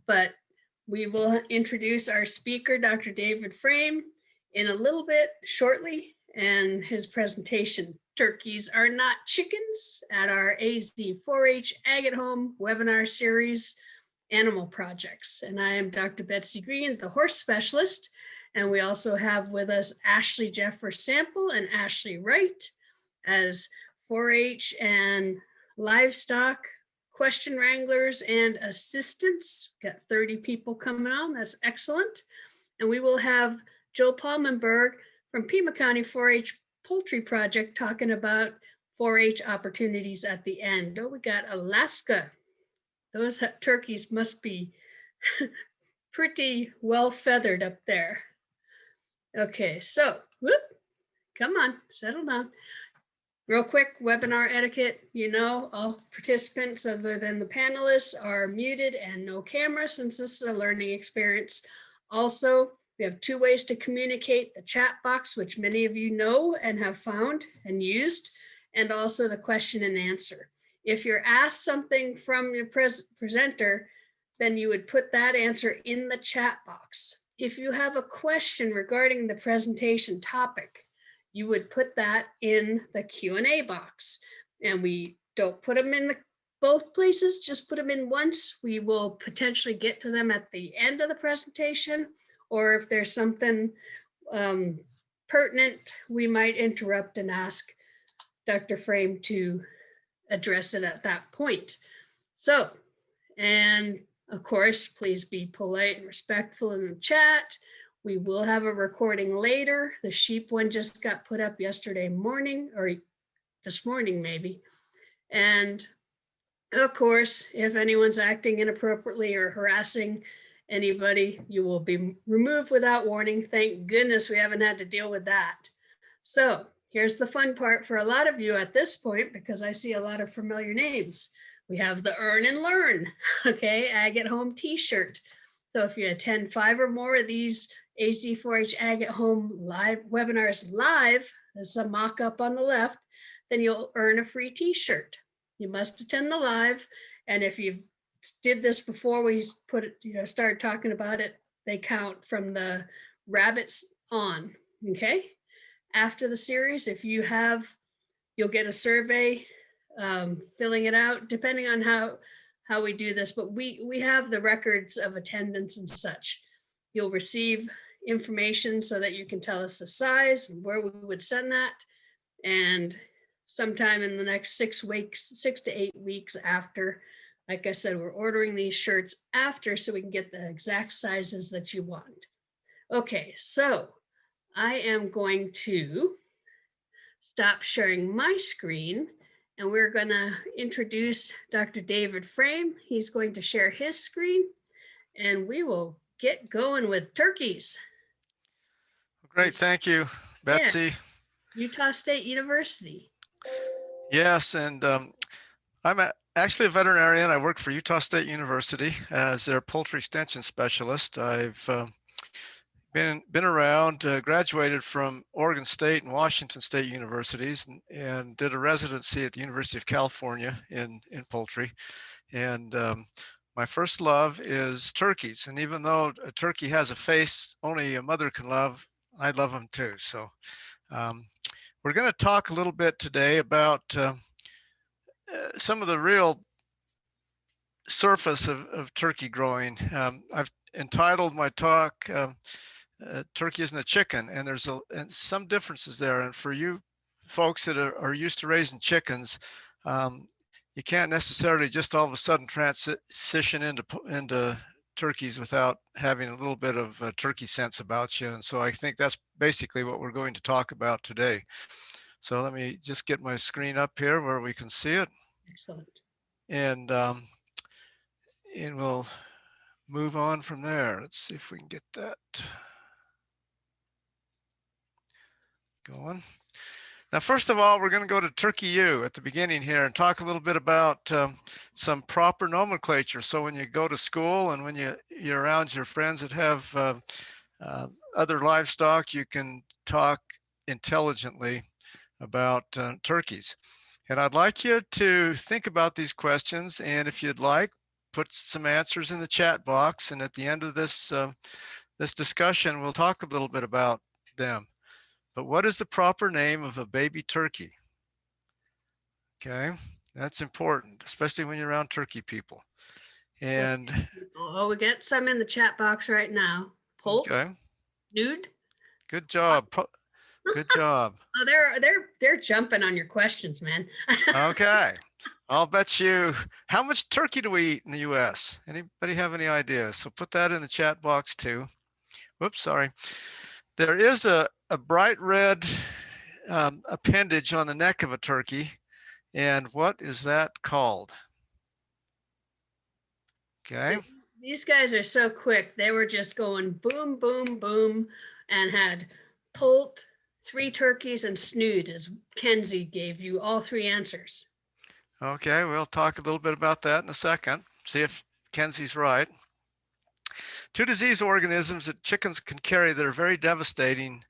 but we will introduce our speaker, Dr. David Frame, in a little bit shortly, and his presentation, Turkeys Are Not Chickens, at our AZ 4-H Ag at Home webinar series, Animal Projects. And I am Dr. Betsy Green, the horse specialist, and we also have with us Ashley Jeffer Sample and Ashley Wright as 4-H and livestock question wranglers and assistants. Got 30 people coming on. That's excellent. And we will have Joe Palmenberg from Pima County 4-H Poultry Project talking about 4-H opportunities at the end. Oh, we got Alaska. Those turkeys must be pretty well feathered up there. Okay, so whoop, come on, settle down. Real quick, webinar etiquette. You know, all participants other than the panelists are muted and no camera since this is a learning experience. Also, we have 2 ways to communicate: the chat box, which many of you know and have found and used, and also the question and answer. If you're asked something from your presenter, then you would put that answer in the chat box. If you have a question regarding the presentation topic, you would put that in the Q&A box. And we don't put them in both places, just put them in once. We will potentially get to them at the end of the presentation, or if there's something pertinent, we might interrupt and ask Dr. Frame to address it at that point. So, and of course, please be polite and respectful in the chat. We will have a recording later. The sheep one just got put up yesterday morning, or this morning maybe. And of course, if anyone's acting inappropriately or harassing anybody, you will be removed without warning. Thank goodness we haven't had to deal with that. So here's the fun part for a lot of you at this point, because I see a lot of familiar names. We have the Earn and Learn, okay, Ag at Home t-shirt. So if you attend 5 or more of these AZ4H Ag at Home live webinars live, there's a mock-up on the left, then you'll earn a free t-shirt. You must attend the live, and if you've did this before we put it, started talking about it, they count from the rabbits on, okay? After the series, if you have, you'll get a survey, filling it out, depending on how we do this, but we have the records of attendance and such. You'll receive information so that you can tell us the size and where we would send that. And sometime in the next 6 to 8 weeks after, like I said, we're ordering these shirts after so we can get the exact sizes that you want. Okay, so I am going to stop sharing my screen, and we're going to introduce Dr. David Frame. He's going to share his screen, and we will get going with turkeys. Great, thank you, Betsy. Yeah. Utah State University. Yes, and I'm actually a veterinarian. I work for Utah State University as their poultry extension specialist. I've been around, graduated from Oregon State and Washington State universities, and did a residency at the University of California in poultry. And my first love is turkeys. And even though a turkey has a face only a mother can love, I love them too. So we're going to talk a little bit today about some of the real surface of turkey growing. I've entitled my talk, Turkey Isn't a Chicken, and there's some differences there. And for you folks that are used to raising chickens, you can't necessarily just all of a sudden transition into turkeys without having a little bit of turkey sense about you. And so I think that's basically what we're going to talk about today. So let me just get my screen up here where we can see it. Excellent. And we'll move on from there. Let's see if we can get that going. Now, first of all, we're going to go to Turkey U at the beginning here and talk a little bit about some proper nomenclature. So when you go to school and when you're around your friends that have other livestock, you can talk intelligently about turkeys. And I'd like you to think about these questions, and if you'd like, put some answers in the chat box, and at the end of this this discussion, we'll talk a little bit about them. But what is the proper name of a baby turkey? Okay, that's important, especially when you're around turkey people. And Oh, we get some in the chat box right now. Poult, okay, nude. good job. Good job. Oh, they're jumping on your questions, man. Okay, I'll bet you. How much turkey do we eat in the U.S.? Anybody have any ideas? So put that in the chat box too. Whoops, sorry. There is a bright red appendage on the neck of a turkey. And what is that called? Okay. These guys are so quick. They were just going boom, boom, boom, and had poult, 3 turkeys, and snood, as Kenzie gave you all 3 answers. Okay, we'll talk a little bit about that in a second. See if Kenzie's right. 2 disease organisms that chickens can carry that are very devastating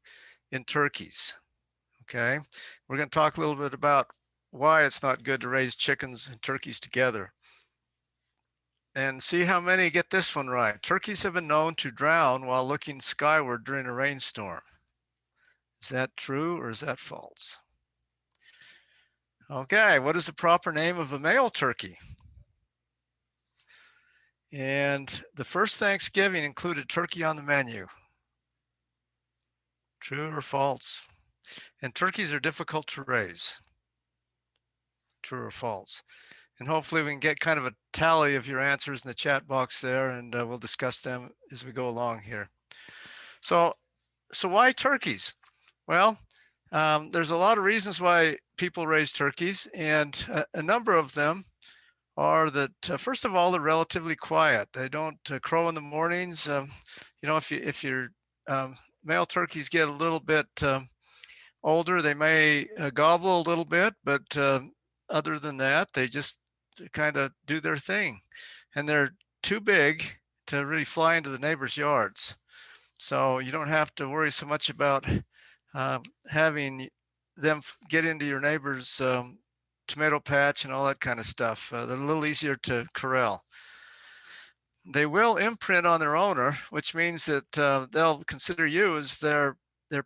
in turkeys. Okay, we're going to talk a little bit about why it's not good to raise chickens and turkeys together. And see how many get this one right. Turkeys have been known to drown while looking skyward during a rainstorm. Is that true or is that false? Okay, what is the proper name of a male turkey? And the first Thanksgiving included turkey on the menu. True or false? And turkeys are difficult to raise. True or false? And hopefully we can get kind of a tally of your answers in the chat box there, and we'll discuss them as we go along here. So why turkeys? Well, there's a lot of reasons why people raise turkeys, and a number of them are that, first of all, they're relatively quiet. They don't crow in the mornings. You know, if your male turkeys get a little bit older, they may gobble a little bit, but other than that, they just kind of do their thing. And they're too big to really fly into the neighbors' yards. So you don't have to worry so much about having them get into your neighbor's tomato patch and all that kind of stuff. They're a little easier to corral. They will imprint on their owner, which means that they'll consider you as their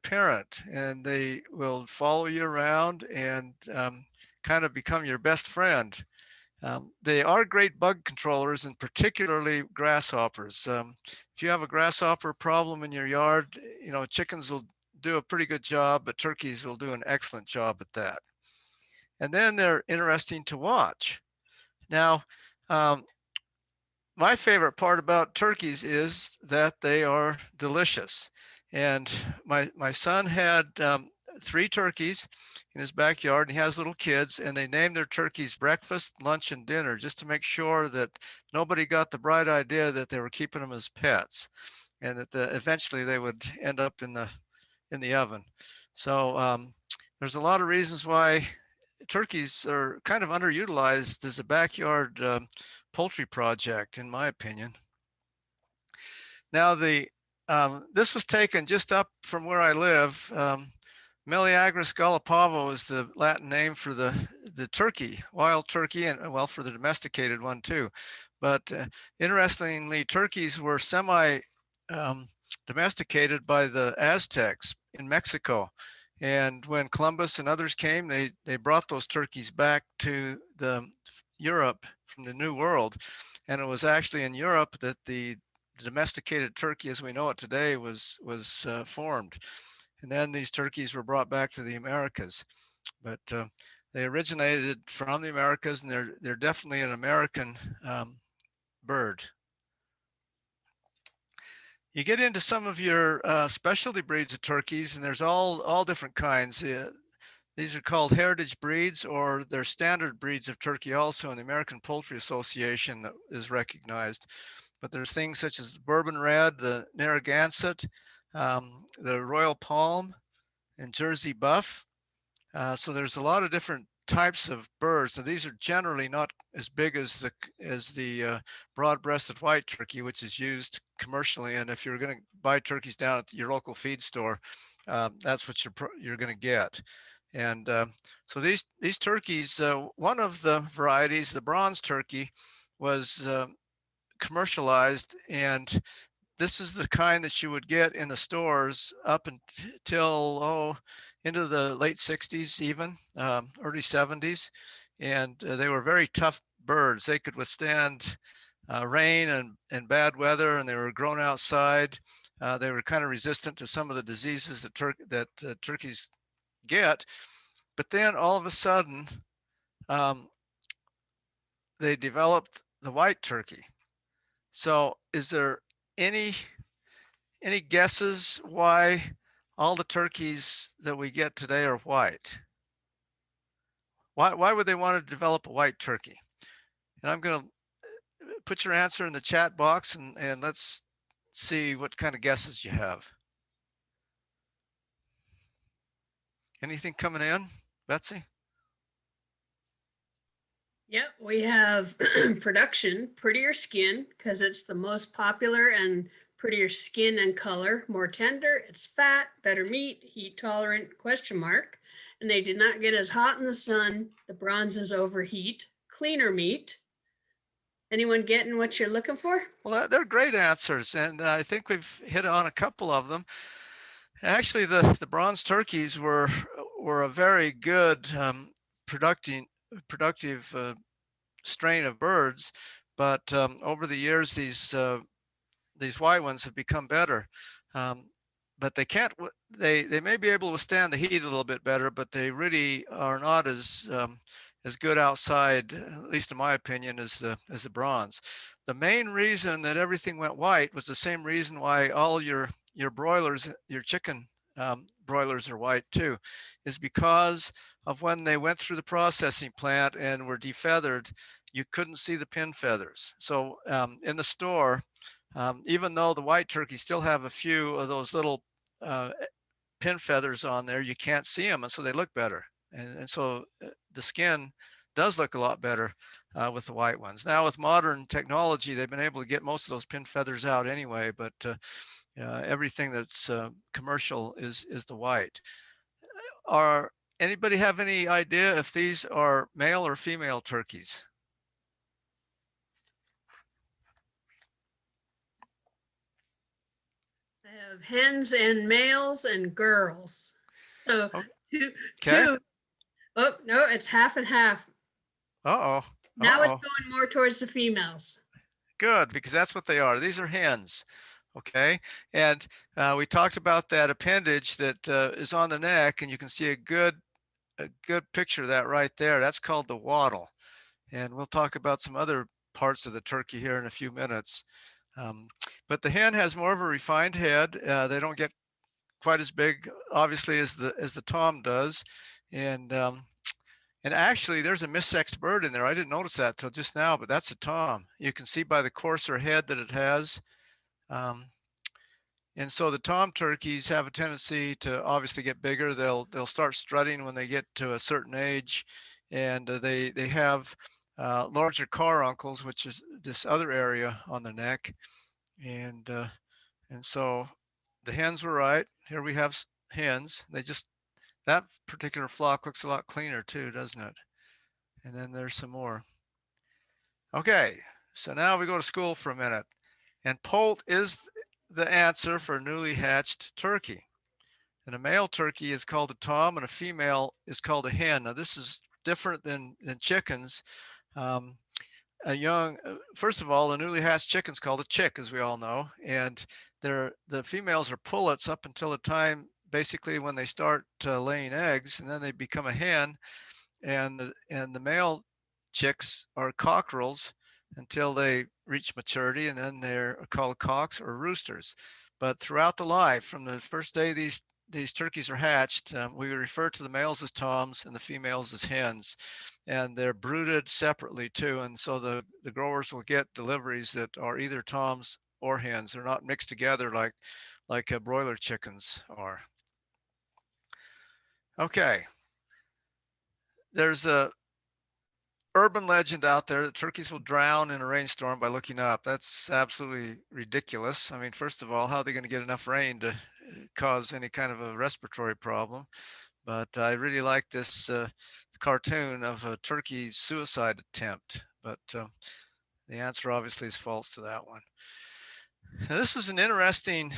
parent, and they will follow you around and kind of become your best friend. They are great bug controllers, and particularly grasshoppers. If you have a grasshopper problem in your yard, you know, chickens will do a pretty good job, but turkeys will do an excellent job at that. And then they're interesting to watch. Now, my favorite part about turkeys is that they are delicious. And my son had 3 turkeys in his backyard, and he has little kids, and they named their turkeys breakfast, lunch, and dinner, just to make sure that nobody got the bright idea that they were keeping them as pets, and that eventually they would end up in the oven. So there's a lot of reasons why turkeys are kind of underutilized as a backyard poultry project, in my opinion. Now, this was taken just up from where I live. Meleagris gallopavo is the Latin name for the turkey, wild turkey, and well, for the domesticated one too. But interestingly, turkeys were domesticated by the Aztecs in Mexico. And when Columbus and others came, they brought those turkeys back to Europe from the New World. And it was actually in Europe that the domesticated turkey as we know it today was formed. And then these turkeys were brought back to the Americas. But they originated from the Americas, and they're definitely an American bird. You get into some of your specialty breeds of turkeys, and there's all different kinds. These are called heritage breeds, or they're standard breeds of turkey also in the American Poultry Association that is recognized. But there's things such as the Bourbon Red, the Narragansett, the Royal Palm, and Jersey Buff. So there's a lot of different types of birds. Now, these are generally not as big as the broad-breasted white turkey, which is used commercially. And if you're going to buy turkeys down at your local feed store, that's what you're going to get. And so these turkeys, one of the varieties, the bronze turkey, was commercialized, and this is the kind that you would get in the stores up until into the late 60s, even early 70s. And they were very tough birds. They could withstand rain and bad weather, and they were grown outside. They were kind of resistant to some of the diseases that turkeys get. But then all of a sudden, they developed the white turkey. So is there any guesses why all the turkeys that we get today are white? Why would they want to develop a white turkey? And I'm going to put your answer in the chat box, and let's see what kind of guesses you have. Anything coming in, Betsy? Yep, we have production, prettier skin, because it's the most popular, and prettier skin and color, more tender, it's fat, better meat, heat tolerant, question mark. And they did not get as hot in the sun. The bronzes overheat, cleaner meat. Anyone getting what you're looking for? Well, they're great answers, and I think we've hit on a couple of them. Actually, the bronze turkeys were a very good productive strain of birds, but over the years these white ones have become better. But they can't. They may be able to withstand the heat a little bit better, but they really are not as good outside, at least in my opinion, as the bronze. The main reason that everything went white was the same reason why all your broilers, your chicken broilers are white too, is because of when they went through the processing plant and were defeathered, you couldn't see the pin feathers. So in the store, even though the white turkeys still have a few of those little pin feathers on there, you can't see them, and so they look better. And so the skin does look a lot better with the white ones. Now with modern technology, they've been able to get most of those pin feathers out anyway, but everything that's commercial is the white. Anybody have any idea if these are male or female turkeys? I have hens and males and girls. So Okay. two. Oh, no, it's half and half. Uh-oh. Now it's going more towards the females. Good, because that's what they are. These are hens. Okay. And we talked about that appendage that is on the neck, and you can see a good picture of that right there. That's called the wattle. And we'll talk about some other parts of the turkey here in a few minutes. But the hen has more of a refined head. They don't get quite as big, obviously, as the tom does. And actually, there's a missexed bird in there. I didn't notice that till just now, but that's a tom. You can see by the coarser head that it has. And so the tom turkeys have a tendency to obviously get bigger. They'll start strutting when they get to a certain age, and they have larger caruncles, which is this other area on the neck. And so the hens were right. Here we have hens. That particular flock looks a lot cleaner too, doesn't it? And then there's some more. Okay, so now we go to school for a minute. And poult is the answer for a newly hatched turkey. And a male turkey is called a tom, and a female is called a hen. Now this is different than chickens. First of all, a newly hatched chicken is called a chick, as we all know, and the females are pullets up until the time basically when they start laying eggs, and then they become a hen, and the male chicks are cockerels until they reach maturity, and then they're called cocks or roosters. But throughout the life, from the first day these turkeys are hatched, we refer to the males as toms and the females as hens, and they're brooded separately too. And so the growers will get deliveries that are either toms or hens. They're not mixed together like broiler chickens are. Okay. There's a urban legend out there that turkeys will drown in a rainstorm by looking up. That's absolutely ridiculous. I mean, first of all, how are they going to get enough rain to cause any kind of a respiratory problem? But I really like this cartoon of a turkey suicide attempt. But The answer obviously is false to that one. Now, this is an interesting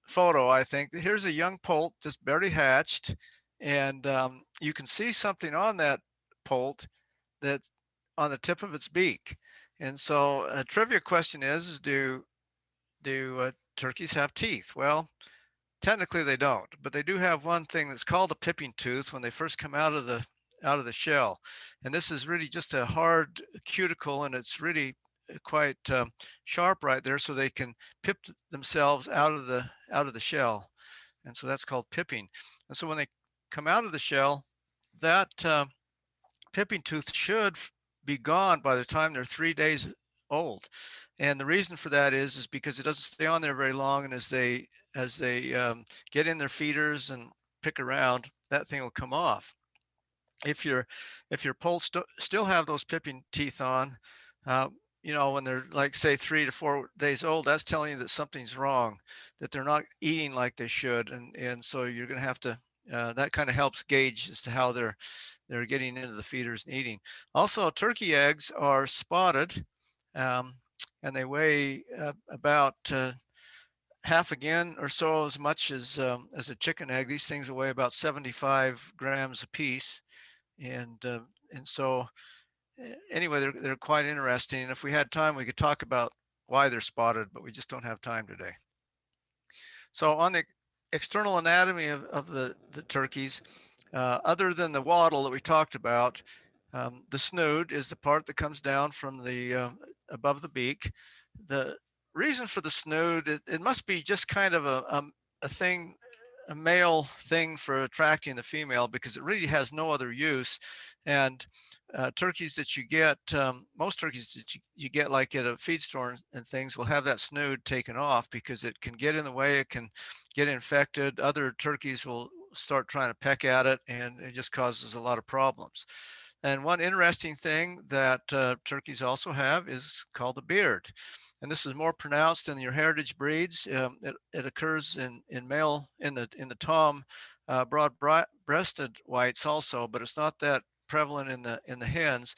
photo, I think. Here's a young poult just barely hatched, and you can see something on that poult that's on the tip of its beak. And so a trivia question is do turkeys have teeth? Well, technically they don't, but they do have one thing that's called a pipping tooth when they first come out of the shell. And this is really just a hard cuticle, and it's really quite sharp right there, so they can pip themselves out of the shell. And so that's called pipping. And so when they come out of the shell, that pipping tooth should be gone by the time they're 3 days old. And the reason for that is because it doesn't stay on there very long, and as they get in their feeders and pick around, that thing will come off. If your poults still have those pipping teeth on, uh, when they're like say 3 to 4 days old, that's telling you that something's wrong, that they're not eating like they should, and so you're going to have to. That kind of helps gauge as to how they're getting into the feeders and eating. Also, turkey eggs are spotted, um, and they weigh about half again or so as much as a chicken egg. These things weigh about 75 grams a piece, and so anyway, they're quite interesting. And if we had time, we could talk about why they're spotted, but we just don't have time today. So on the external anatomy of the turkeys, other than the wattle that we talked about, the snood is the part that comes down from the above the beak. The reason for the snood, it must be just kind of a thing, a male thing for attracting the female, because it really has no other use. And turkeys that you get, most turkeys that you get like at a feed store and things will have that snood taken off because it can get in the way, it can get infected. Other turkeys will start trying to peck at it, and it just causes a lot of problems. And one interesting thing that turkeys also have is called a beard. And this is more pronounced in your heritage breeds. It occurs in male in the tom broad-breasted whites also, but it's not that prevalent in the hens.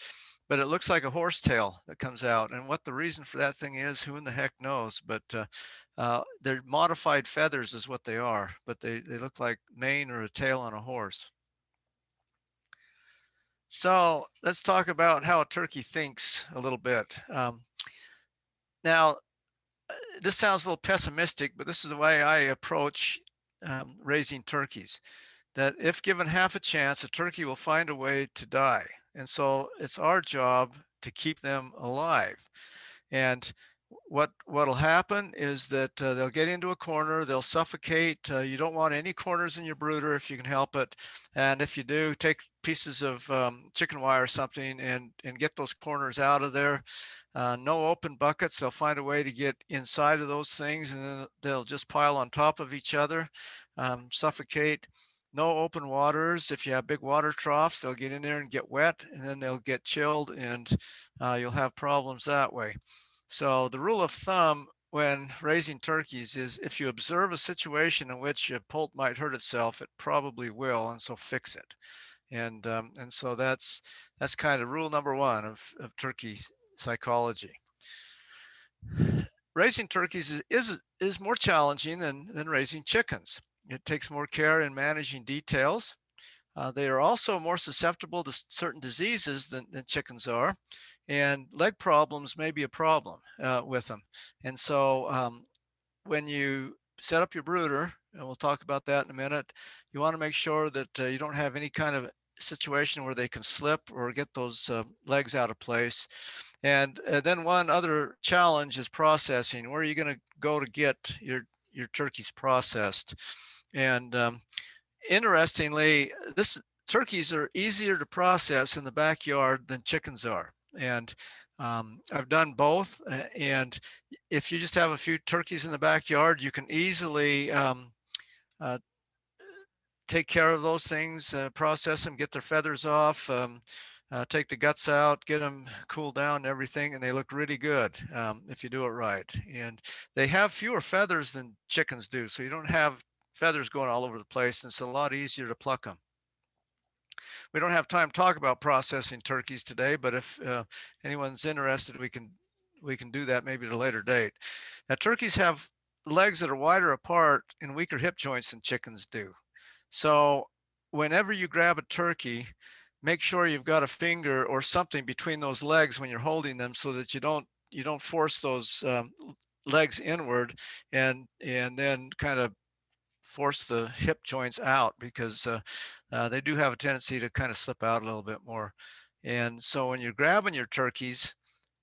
But it looks like a horsetail that comes out, and what the reason for that thing is, who in the heck knows? But they're modified feathers, is what they are. But they look like mane or a tail on a horse. So let's talk about how a turkey thinks a little bit. Now, this sounds a little pessimistic, but this is the way I approach raising turkeys. That if given half a chance, a turkey will find a way to die. And so it's our job to keep them alive. And what'll happen is that they'll get into a corner, they'll suffocate. You don't want any corners in your brooder if you can help it. And if you do, take pieces of chicken wire or something and get those corners out of there. No open buckets. They'll find a way to get inside of those things, and then they'll just pile on top of each other, suffocate. No open waters. If you have big water troughs, they'll get in there and get wet, and then they'll get chilled, and you'll have problems that way. So the rule of thumb when raising turkeys is if you observe a situation in which a poult might hurt itself, it probably will, and so fix it. And so that's kind of rule number one of turkey psychology. Raising turkeys is more challenging than raising chickens. It takes more care in managing details. They are also more susceptible to certain diseases than chickens are, and leg problems may be a problem with them. And so when you set up your brooder, and we'll talk about that in a minute, you want to make sure that you don't have any kind of situation where they can slip or get those legs out of place. And then one other challenge is processing. Where are you going to go to get your turkeys processed? And interestingly, turkeys are easier to process in the backyard than chickens are. And I've done both. And if you just have a few turkeys in the backyard, you can easily take care of those things, process them, get their feathers off, take the guts out, get them cooled down and everything, and they look really good if you do it right. And they have fewer feathers than chickens do, so you don't have feathers going all over the place, and it's a lot easier to pluck them. We don't have time to talk about processing turkeys today, but if anyone's interested, we can do that maybe at a later date. Now, turkeys have legs that are wider apart and weaker hip joints than chickens do. So whenever you grab a turkey, make sure you've got a finger or something between those legs when you're holding them, so that you don't force those legs inward and then kind of force the hip joints out, because they do have a tendency to kind of slip out a little bit more. And so when you're grabbing your turkeys,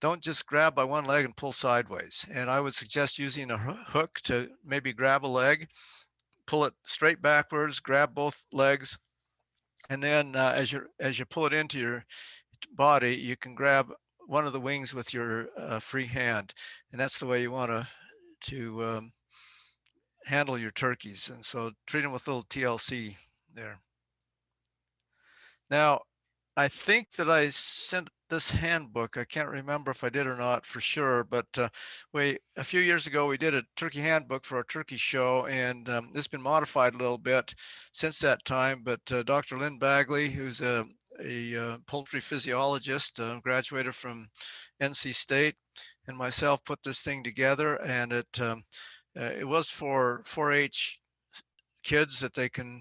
don't just grab by one leg and pull sideways. And I would suggest using a hook to maybe grab a leg, pull it straight backwards, grab both legs, and then as you pull it into your body, you can grab one of the wings with your free hand, and that's the way you want to handle your turkeys. And so treat them with a little TLC there. Now, I think that I sent this handbook. I can't remember if I did or not for sure, but a few years ago we did a turkey handbook for our turkey show, and it's been modified a little bit since that time. But Dr. Lynn Bagley, who's a poultry physiologist, graduated from NC State, and myself put this thing together, and it was for 4-H kids that they can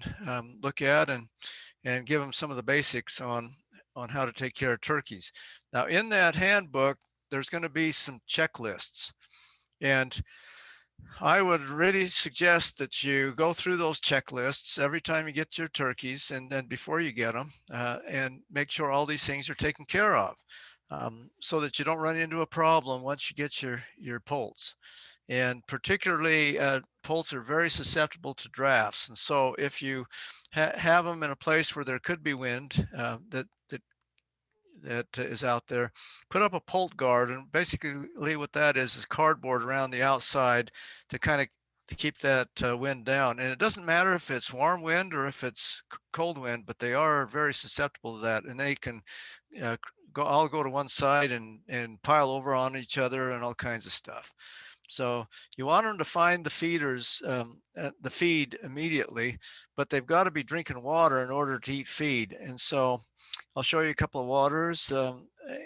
look at and give them some of the basics on how to take care of turkeys. Now, in that handbook, there's going to be some checklists, and I would really suggest that you go through those checklists every time you get your turkeys, and then before you get them, and make sure all these things are taken care of, so that you don't run into a problem once you get your poults. And particularly poults are very susceptible to drafts. And so if you have them in a place where there could be wind that is out there, put up a poult guard. And basically what that is cardboard around the outside to kind of to keep that wind down. And it doesn't matter if it's warm wind or if it's cold wind, but they are very susceptible to that, and they can all go to one side and pile over on each other and all kinds of stuff. So you want them to find the feeders, the feed immediately, but they've got to be drinking water in order to eat feed. And so I'll show you a couple of waters,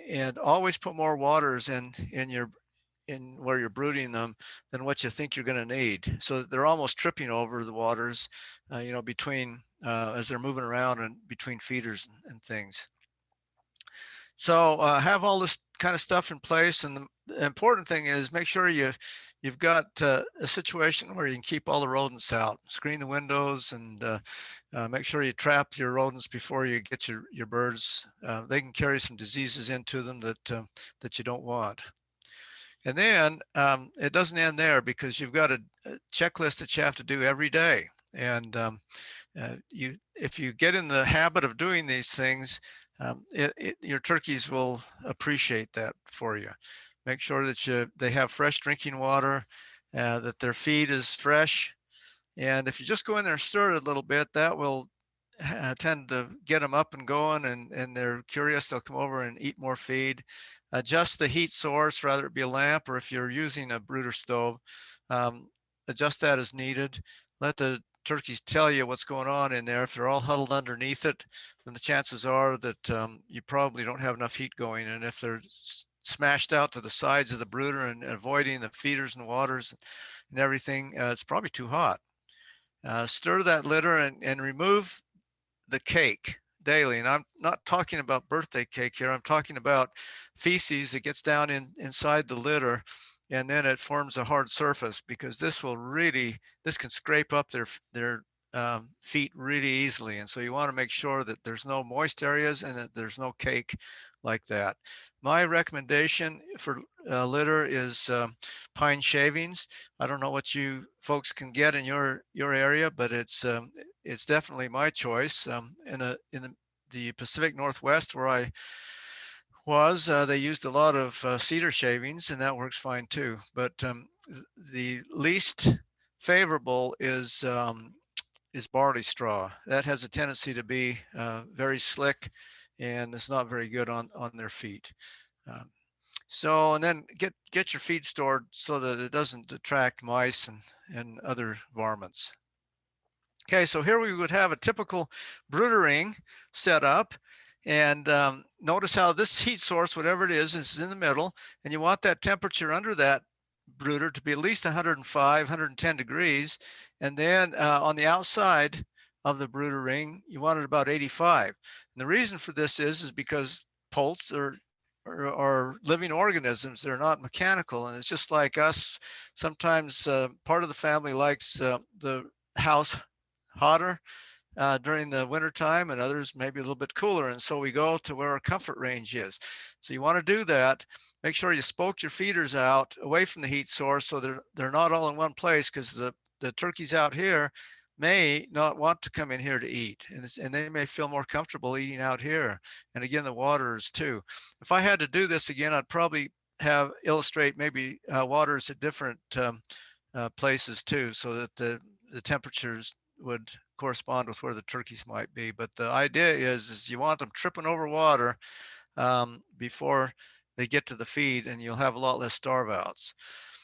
and always put more waters in where you're brooding them than what you think you're going to need. So they're almost tripping over the waters, between as they're moving around and between feeders and things. So have all this kind of stuff in place, and the important thing is make sure you've got a situation where you can keep all the rodents out, screen the windows, and make sure you trap your rodents before you get your birds. They can carry some diseases into them that you don't want. And then it doesn't end there, because you've got a checklist that you have to do every day. And if you get in the habit of doing these things, your turkeys will appreciate that for you. Make sure that they have fresh drinking water, that their feed is fresh. And if you just go in there and stir it a little bit, that will tend to get them up and going, and they're curious. They'll come over and eat more feed. Adjust the heat source, whether it be a lamp or if you're using a brooder stove, adjust that as needed. Let the turkeys tell you what's going on in there. If they're all huddled underneath it, then the chances are that you probably don't have enough heat going. And if they're smashed out to the sides of the brooder and avoiding the feeders and waters and everything, it's probably too hot. Stir that litter and remove the cake daily. And I'm not talking about birthday cake here. I'm talking about feces that gets down inside the litter, and then it forms a hard surface, because this can scrape up their feet really easily. And so you want to make sure that there's no moist areas and that there's no cake like that. My recommendation for litter is pine shavings. I don't know what you folks can get in your area, but it's definitely my choice. In the Pacific Northwest, where I was, they used a lot of cedar shavings, and that works fine too. But the least favorable is barley straw. That has a tendency to be very slick, and it's not very good on their feet. And then get your feed stored so that it doesn't attract mice and other varmints. Okay, so here we would have a typical broodering setup. And notice how this heat source, whatever it is in the middle. And you want that temperature under that brooder to be at least 105, 110 degrees. And then on the outside of the brooder ring, you want it about 85. And the reason for this is because poults are living organisms. They're not mechanical. And it's just like us. Sometimes part of the family likes the house hotter during the winter time, and others maybe a little bit cooler. And so we go to where our comfort range is. So you want to do that. Make sure you spoke your feeders out away from the heat source so they're not all in one place, because the turkeys out here may not want to come in here to eat, and they may feel more comfortable eating out here. And again, the waters too. If I had to do this again, I'd probably illustrate maybe waters at different places too, so that the temperatures would correspond with where the turkeys might be. But the idea is you want them tripping over water before they get to the feed, and you'll have a lot less starve outs.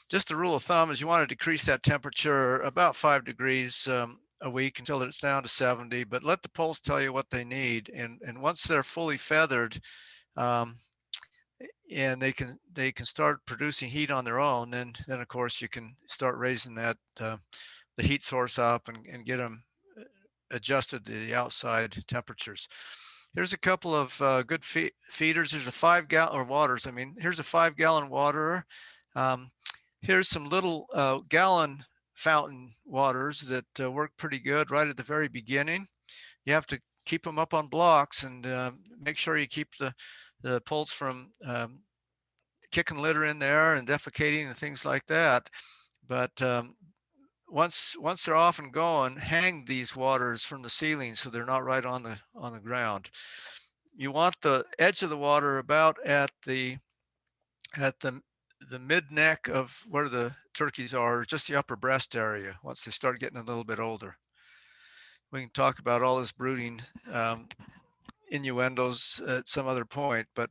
Just a rule of thumb is you want to decrease that temperature about 5 degrees a week until it's down to 70, but let the poults tell you what they need. And once they're fully feathered, and they can start producing heat on their own, then of course you can start raising that the heat source up and get them adjusted to the outside temperatures. Here's a couple of good feeders. Here's a 5-gallon, or waters. I mean, here's a 5-gallon waterer. Here's some little gallon fountain waters that work pretty good right at the very beginning. You have to keep them up on blocks and make sure you keep the poults from kicking litter in there and defecating and things like that. But once they're off and going, hang these waters from the ceiling so they're not right on the ground. You want the edge of the water about at the mid neck of where the turkeys are, just the upper breast area once they start getting a little bit older. We can talk about all this brooding innuendos at some other point, but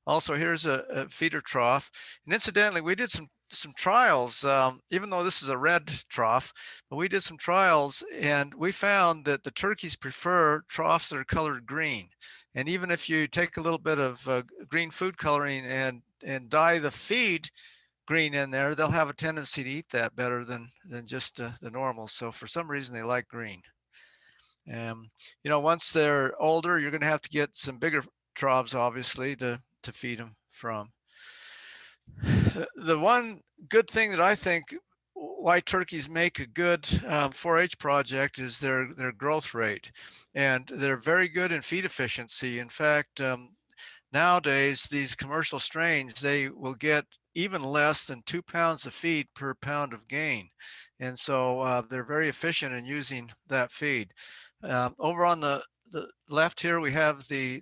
also here's a feeder trough. And incidentally, we did some trials, even though this is a red trough, but we did some trials and we found that the turkeys prefer troughs that are colored green. And even if you take a little bit of green food coloring and dye the feed green in there, they'll have a tendency to eat that better than just the normal. So for some reason, they like green. You know, once they're older, you're going to have to get some bigger troughs, obviously, to feed them from. The one good thing that I think why turkeys make a good 4-H project is their growth rate, and they're very good in feed efficiency. In fact, nowadays these commercial strains, they will get even less than 2 pounds of feed per pound of gain, and so they're very efficient in using that feed. Over on the left here, we have the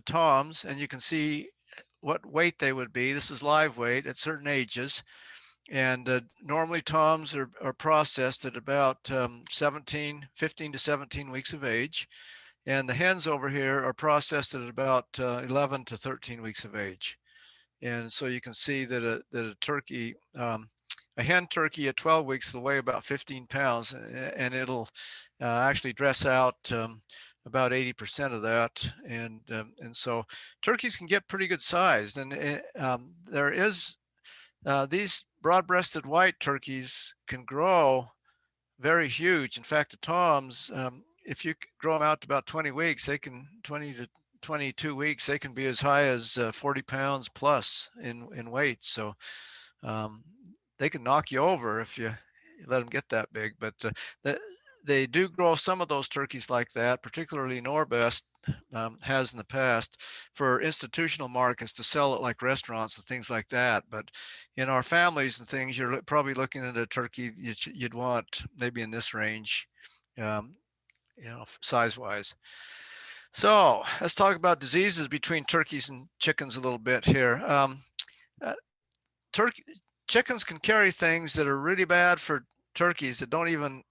toms, and you can see what weight they would be. This is live weight at certain ages. And normally toms are processed at about 15 to 17 weeks of age. And the hens over here are processed at about 11 to 13 weeks of age. And so you can see that a turkey, a hen turkey at 12 weeks will weigh about 15 pounds, and it'll actually dress out about 80% of that. And so turkeys can get pretty good sized. And there is, these broad-breasted white turkeys can grow very huge. In fact, the toms, if you grow them out to about 20 weeks, they can 20 to 22 weeks, they can be as high as 40 pounds plus in weight. So they can knock you over if you let them get that big. But they do grow some of those turkeys like that, particularly Norbest has in the past, for institutional markets to sell it like restaurants and things like that. But in our families and things, you're probably looking at a turkey you'd want maybe in this range, you know, size-wise. So let's talk about diseases between turkeys and chickens a little bit here. Chickens can carry things that are really bad for turkeys that don't even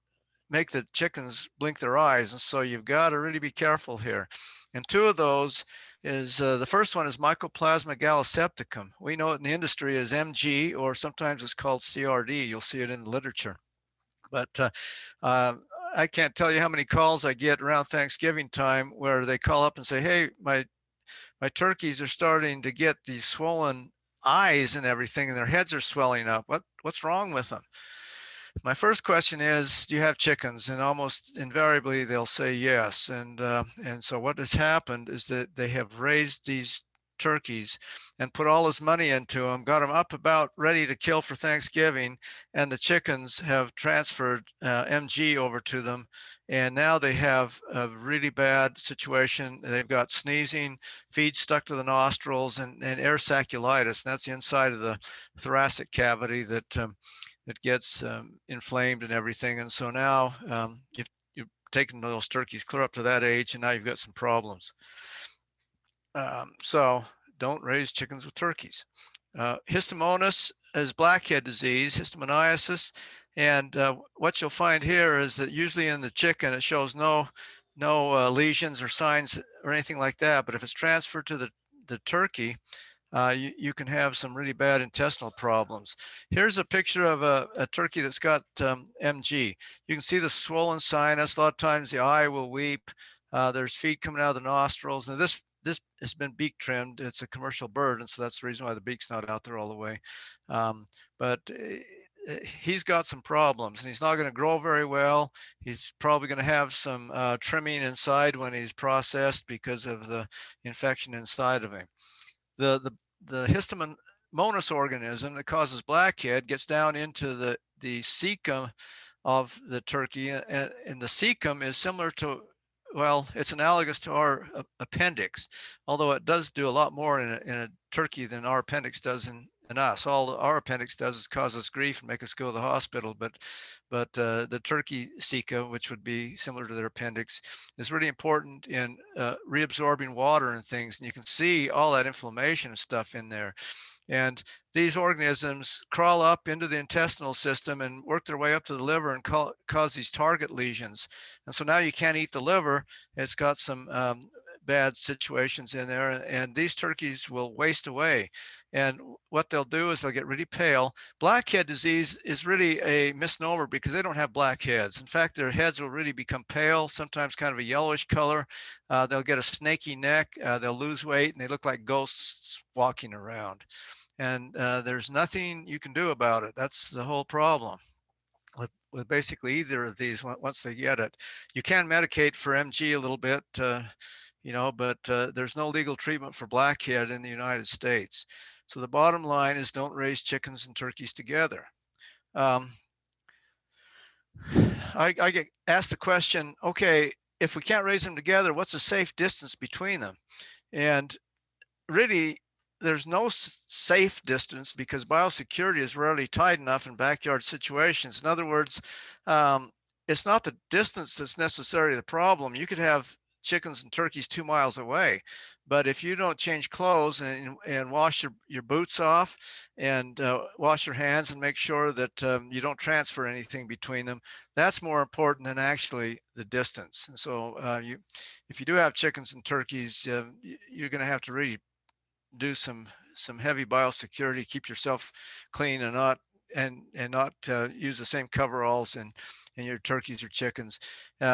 make the chickens blink their eyes. And so you've got to really be careful here. And two of those is, the first one is Mycoplasma gallisepticum. We know it in the industry as MG, or sometimes it's called CRD. You'll see it in the literature. But I can't tell you how many calls I get around Thanksgiving time where they call up and say, hey, my turkeys are starting to get these swollen eyes and everything, and their heads are swelling up. What's wrong with them? My first question is, do you have chickens? And almost invariably they'll say yes. And so what has happened is that they have raised these turkeys and put all this money into them, got them up about ready to kill for Thanksgiving, and the chickens have transferred MG over to them. And now they have a really bad situation. They've got sneezing, feed stuck to the nostrils, and air saculitis. And that's the inside of the thoracic cavity that gets inflamed and everything. And so now you've taken those turkeys clear up to that age, and now you've got some problems. So don't raise chickens with turkeys. Histaminiasis is blackhead disease, histaminiasis. And what you'll find here is that usually in the chicken, it shows no lesions or signs or anything like that. But if it's transferred to the turkey, you can have some really bad intestinal problems. Here's a picture of a turkey that's got MG. You can see the swollen sinus. A lot of times the eye will weep. There's feed coming out of the nostrils. And this has been beak trimmed. It's a commercial bird, and so that's the reason why the beak's not out there all the way. But he's got some problems, and he's not going to grow very well. He's probably going to have some trimming inside when he's processed because of the infection inside of him. The Histaminiasis organism that causes blackhead gets down into the cecum of the turkey, and the cecum is similar to, well, it's analogous to our appendix, although it does do a lot more in a turkey than our appendix does in us. All our appendix does is cause us grief and make us go to the hospital, but the turkey ceca, which would be similar to their appendix, is really important in reabsorbing water and things. And you can see all that inflammation and stuff in there. And these organisms crawl up into the intestinal system and work their way up to the liver and cause these target lesions. And so now you can't eat the liver. It's got some bad situations in there, and these turkeys will waste away. And what they'll do is they'll get really pale. Blackhead disease is really a misnomer because they don't have black heads. In fact, their heads will really become pale, sometimes kind of a yellowish color. They'll get a snaky neck, they'll lose weight, and they look like ghosts walking around. And there's nothing you can do about it. That's the whole problem with basically either of these once they get it. You can medicate for MG a little bit, but there's no legal treatment for blackhead in the United States. So the bottom line is don't raise chickens and turkeys together. I get asked the question, okay, if we can't raise them together, what's a safe distance between them? And really, there's no safe distance because biosecurity is rarely tight enough in backyard situations. In other words, it's not the distance that's necessarily the problem. You could have chickens and turkeys 2 miles away, but if you don't change clothes and wash your boots off and wash your hands and make sure that you don't transfer anything between them, that's more important than actually the distance. And so if you do have chickens and turkeys, you're going to have to really do some heavy biosecurity, keep yourself clean and not use the same coveralls in your turkeys or chickens.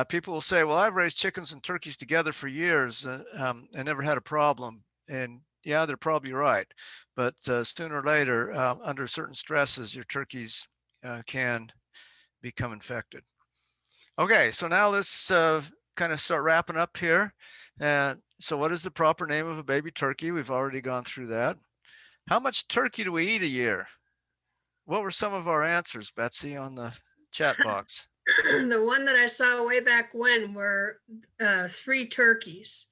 People will say, well, I've raised chickens and turkeys together for years and never had a problem. And yeah, they're probably right. But sooner or later, under certain stresses, your turkeys can become infected. Okay, so now let's kind of start wrapping up here. So what is the proper name of a baby turkey? We've already gone through that. How much turkey do we eat a year? What were some of our answers, Betsy, on the chat box? The one that I saw way back when were 3 turkeys.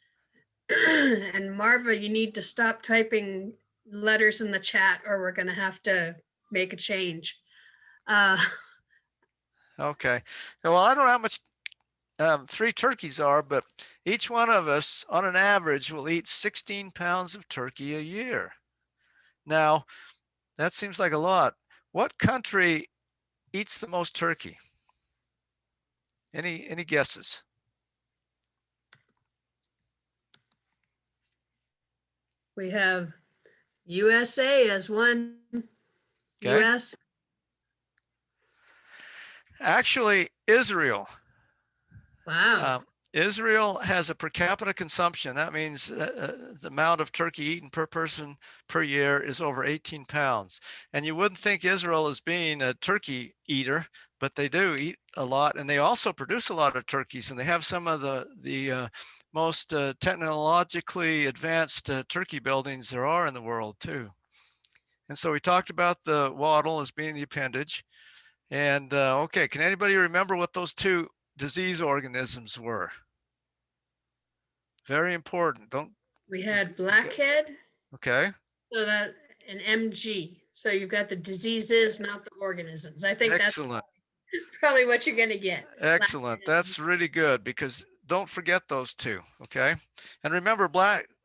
And Marva, you need to stop typing letters in the chat or we're going to have to make a change. Okay. Well, I don't know how much 3 turkeys are, but each one of us on an average will eat 16 pounds of turkey a year. Now, that seems like a lot. What country eats the most turkey? Any guesses? We have USA as one. Okay. US. Actually, Israel. Wow. Israel has a per capita consumption. That means the amount of turkey eaten per person per year is over 18 pounds. And you wouldn't think Israel is being a turkey eater, but they do eat a lot, and they also produce a lot of turkeys, and they have some of the most technologically advanced turkey buildings there are in the world too. And so we talked about the wattle as being the appendage. And okay, can anybody remember what those two disease organisms were? Very important. Don't. We had blackhead, Okay. so that an MG. So you've got the diseases, not the organisms. I think that's Excellent. probably what you're going to get. Excellent. That's really good, because don't forget those two. Okay. And remember,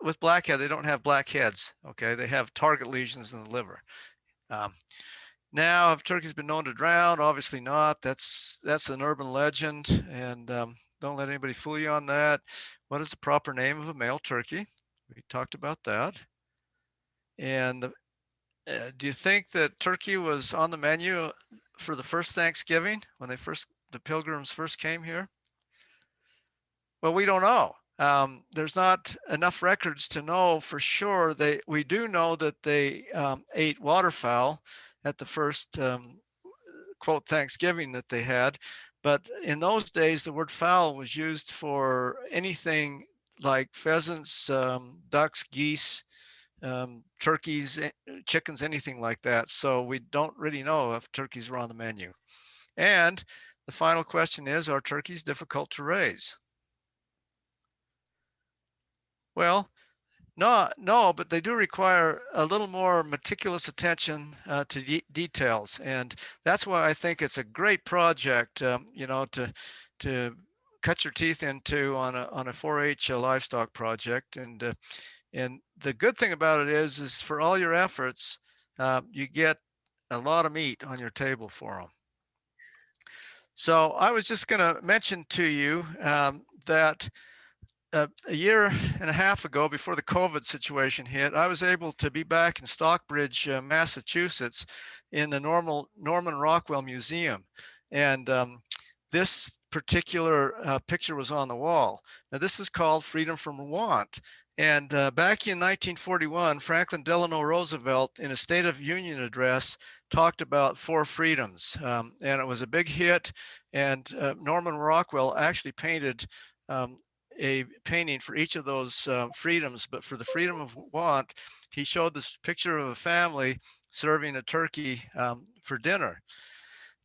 with blackhead, they don't have black heads. Okay. They have target lesions in the liver. Now, have turkeys been known to drown? Obviously not. That's an urban legend, and don't let anybody fool you on that. What is the proper name of a male turkey? We talked about that. And do you think that turkey was on the menu for the first Thanksgiving when the Pilgrims first came here? Well, we don't know. There's not enough records to know for sure. We do know that they ate waterfowl at the first quote Thanksgiving that they had, but in those days the word fowl was used for anything like pheasants, ducks, geese, turkeys, chickens, anything like that. So we don't really know if turkeys were on the menu. And the final question is, are turkeys difficult to raise? Well, no, but they do require a little more meticulous attention to details, and that's why I think it's a great project, to cut your teeth into on a 4-H livestock project. And the good thing about it is for all your efforts, you get a lot of meat on your table for them. So I was just going to mention to you that a year and a half ago, before the COVID situation hit, I was able to be back in Stockbridge, Massachusetts, in the Norman Rockwell Museum. And this particular picture was on the wall. Now, this is called Freedom from Want. And back in 1941, Franklin Delano Roosevelt, in a State of Union address, talked about 4 freedoms. And it was a big hit. And Norman Rockwell actually painted a painting for each of those freedoms. But for the freedom of want, he showed this picture of a family serving a turkey for dinner.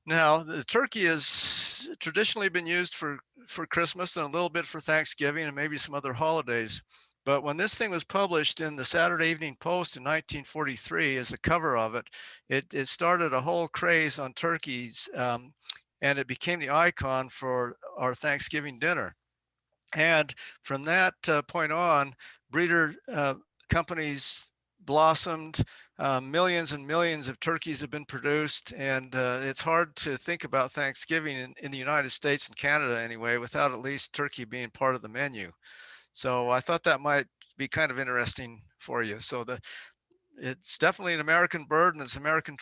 Now, the turkey has traditionally been used for Christmas and a little bit for Thanksgiving and maybe some other holidays. But when this thing was published in the Saturday Evening Post in 1943 as the cover of it, it started a whole craze on turkeys, and it became the icon for our Thanksgiving dinner. And from that point on, breeder companies blossomed. Millions and millions of turkeys have been produced, and it's hard to think about Thanksgiving in the United States and Canada anyway without at least turkey being part of the menu. So I thought that might be kind of interesting for you. So it's definitely an American bird, and it's American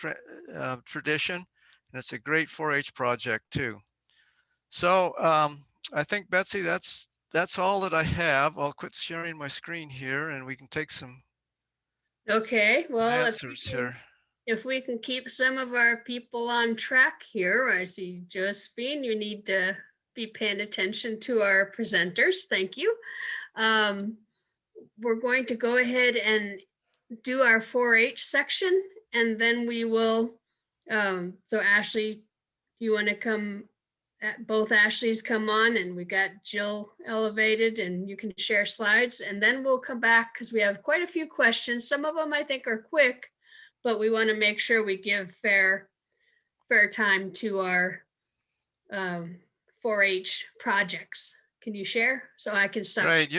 tradition, and it's a great 4-H project too. So I think, Betsy, that's all that I have. I'll quit sharing my screen here, and we can take some Okay, well, answers here. if we can keep some of our people on track here, I see Josephine, you need to be paying attention to our presenters. Thank you. We're going to go ahead and do our 4-H section, and then we will, so Ashley, you want to come, both Ashleys come on, and we got Jill elevated, and you can share slides, and then we'll come back because we have quite a few questions. Some of them I think are quick, but we want to make sure we give fair time to our 4-H projects. Can you share so I can stop? Great.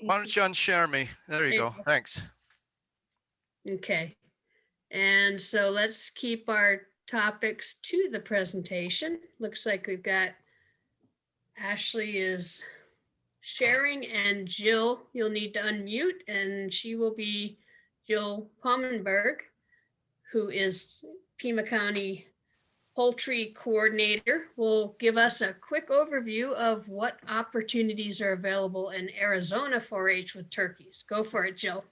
Why don't you unshare me? There you go. Thanks. Okay. And so let's keep our topics to the presentation. Looks like we've got Ashley is sharing, and Jill, you'll need to unmute, and she will be Jill Palmenberg, who is Pima County poultry coordinator, will give us a quick overview of what opportunities are available in Arizona 4-H with turkeys. Go for it, Jill.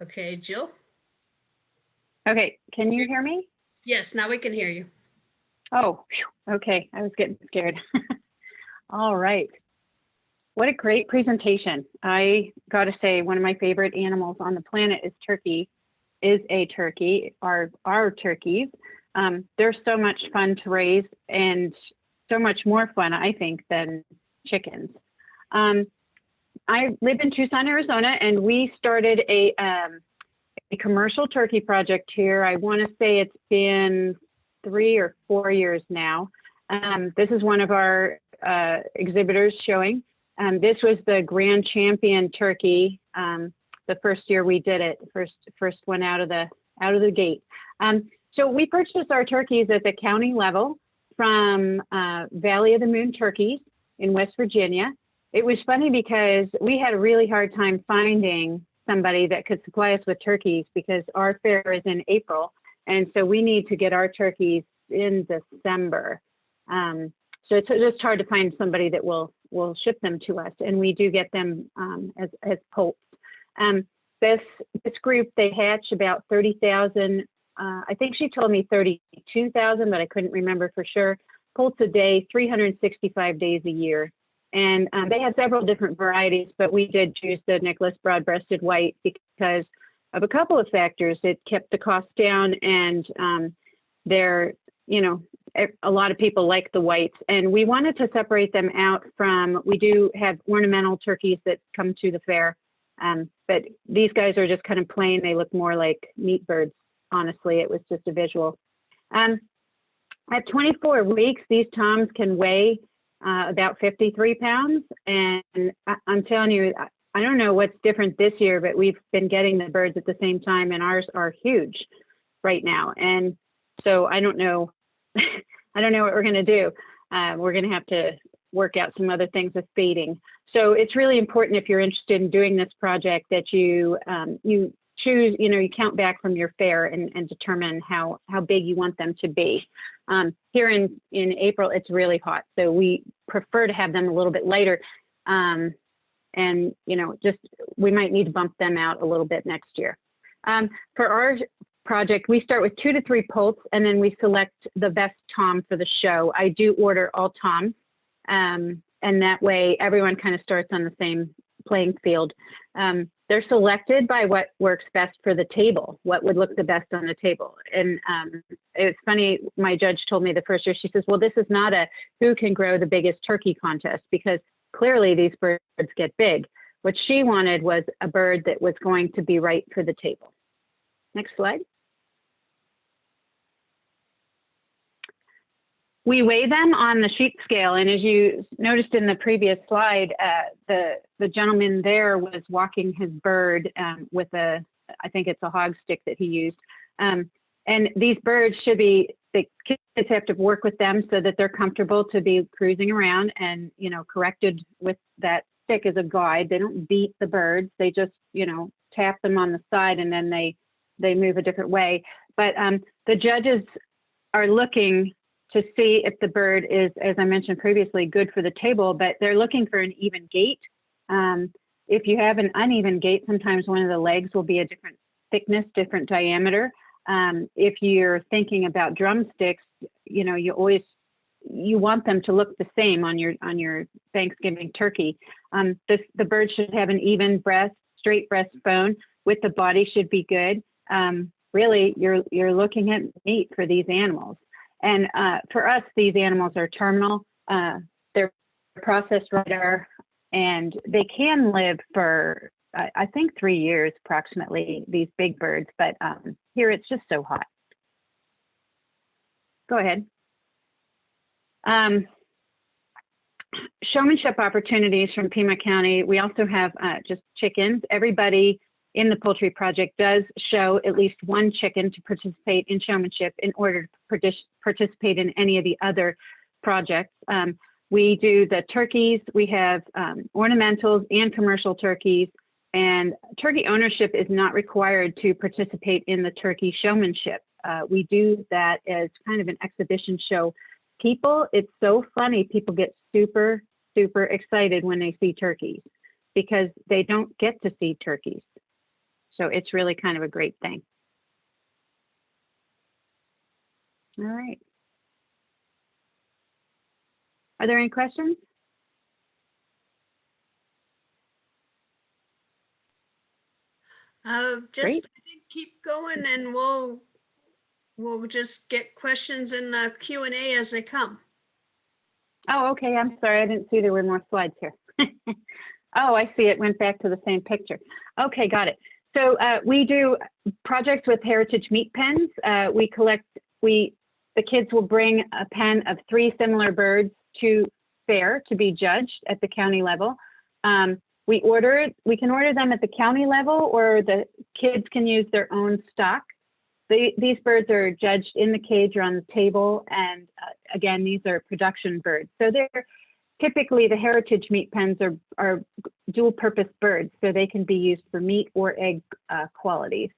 Okay, Jill. Okay, can you hear me? Yes, now we can hear you. Oh, phew, okay, I was getting scared. All right. What a great presentation. I got to say, one of my favorite animals on the planet is a turkey, our turkeys. They're so much fun to raise and so much more fun, I think, than chickens. I live in Tucson, Arizona, and we started a commercial turkey project here. I want to say it's been 3 or 4 years now. This is one of our exhibitors showing. This was the grand champion turkey. The first year we did it, first one out of the gate. So we purchased our turkeys at the county level from Valley of the Moon Turkeys in West Virginia. It was funny because we had a really hard time finding somebody that could supply us with turkeys because our fair is in April. And so we need to get our turkeys in December. So it's just hard to find somebody that will ship them to us. And we do get them as poults. This group, they hatch about 30,000. I think she told me 32,000, but I couldn't remember for sure. Poults a day, 365 days a year. And they have several different varieties, but we did choose the Nicholas broad-breasted white because of a couple of factors. It kept the cost down, and they're, a lot of people like the whites. And we wanted to separate them out from, we do have ornamental turkeys that come to the fair, but these guys are just kind of plain. They look more like meat birds, honestly. It was just a visual. At 24 weeks, these toms can weigh about 53 pounds. And I'm telling you, I don't know what's different this year, but we've been getting the birds at the same time, and ours are huge right now. And so I don't know, I don't know what we're going to do. We're going to have to work out some other things with feeding. So it's really important, if you're interested in doing this project, that you choose, you count back from your fair and determine how big you want them to be. Here in April, it's really hot, so we prefer to have them a little bit lighter. And, just, we might need to bump them out a little bit next year. For our project, we start with 2 to 3 poults, and then we select the best tom for the show. I do order all toms, and that way everyone kind of starts on the same playing field. They're selected by what works best for the table, what would look the best on the table. And it's funny, my judge told me the first year, she says, well, this is not a who can grow the biggest turkey contest, because clearly these birds get big. What she wanted was a bird that was going to be right for the table. Next slide. We weigh them on the sheep scale, and as you noticed in the previous slide, the gentleman there was walking his bird with I think it's a hog stick that he used. And these birds should be, the kids have to work with them so that they're comfortable to be cruising around and, corrected with that stick as a guide. They don't beat the birds, they just, tap them on the side, and then they move a different way. But the judges are looking to see if the bird is, as I mentioned previously, good for the table, but they're looking for an even gait. If you have an uneven gait, sometimes one of the legs will be a different thickness, different diameter. If you're thinking about drumsticks, you want them to look the same on your Thanksgiving turkey. The bird should have an even breast, straight breastbone, with the body should be good. Really, you're looking at meat for these animals. And for us, these animals are terminal. They're processed right, and they can live for, I think, 3 years approximately, these big birds. But here it's just so hot. Go ahead. Showmanship opportunities from Pima County. We also have just chickens. Everybody in the poultry project does show at least one chicken to participate in showmanship in order to participate in any of the other projects. We do the turkeys. We have ornamentals and commercial turkeys. And turkey ownership is not required to participate in the turkey showmanship. We do that as kind of an exhibition show. People, it's so funny, people get super, super excited when they see turkeys because they don't get to see turkeys. So it's really kind of a great thing. All right. Are there any questions? Just I think keep going, and we'll just get questions in the Q&A as they come. Oh, okay. I'm sorry. I didn't see there were more slides here. Oh, I see. It went back to the same picture. Okay, got it. So we do projects with heritage meat pens. The kids will bring a pen of 3 similar birds to fair to be judged at the county level. We can order them at the county level, or the kids can use their own stock. These birds are judged in the cage or on the table. And again, these are production birds. So they're typically, the heritage meat pens are dual purpose birds. So they can be used for meat or egg qualities.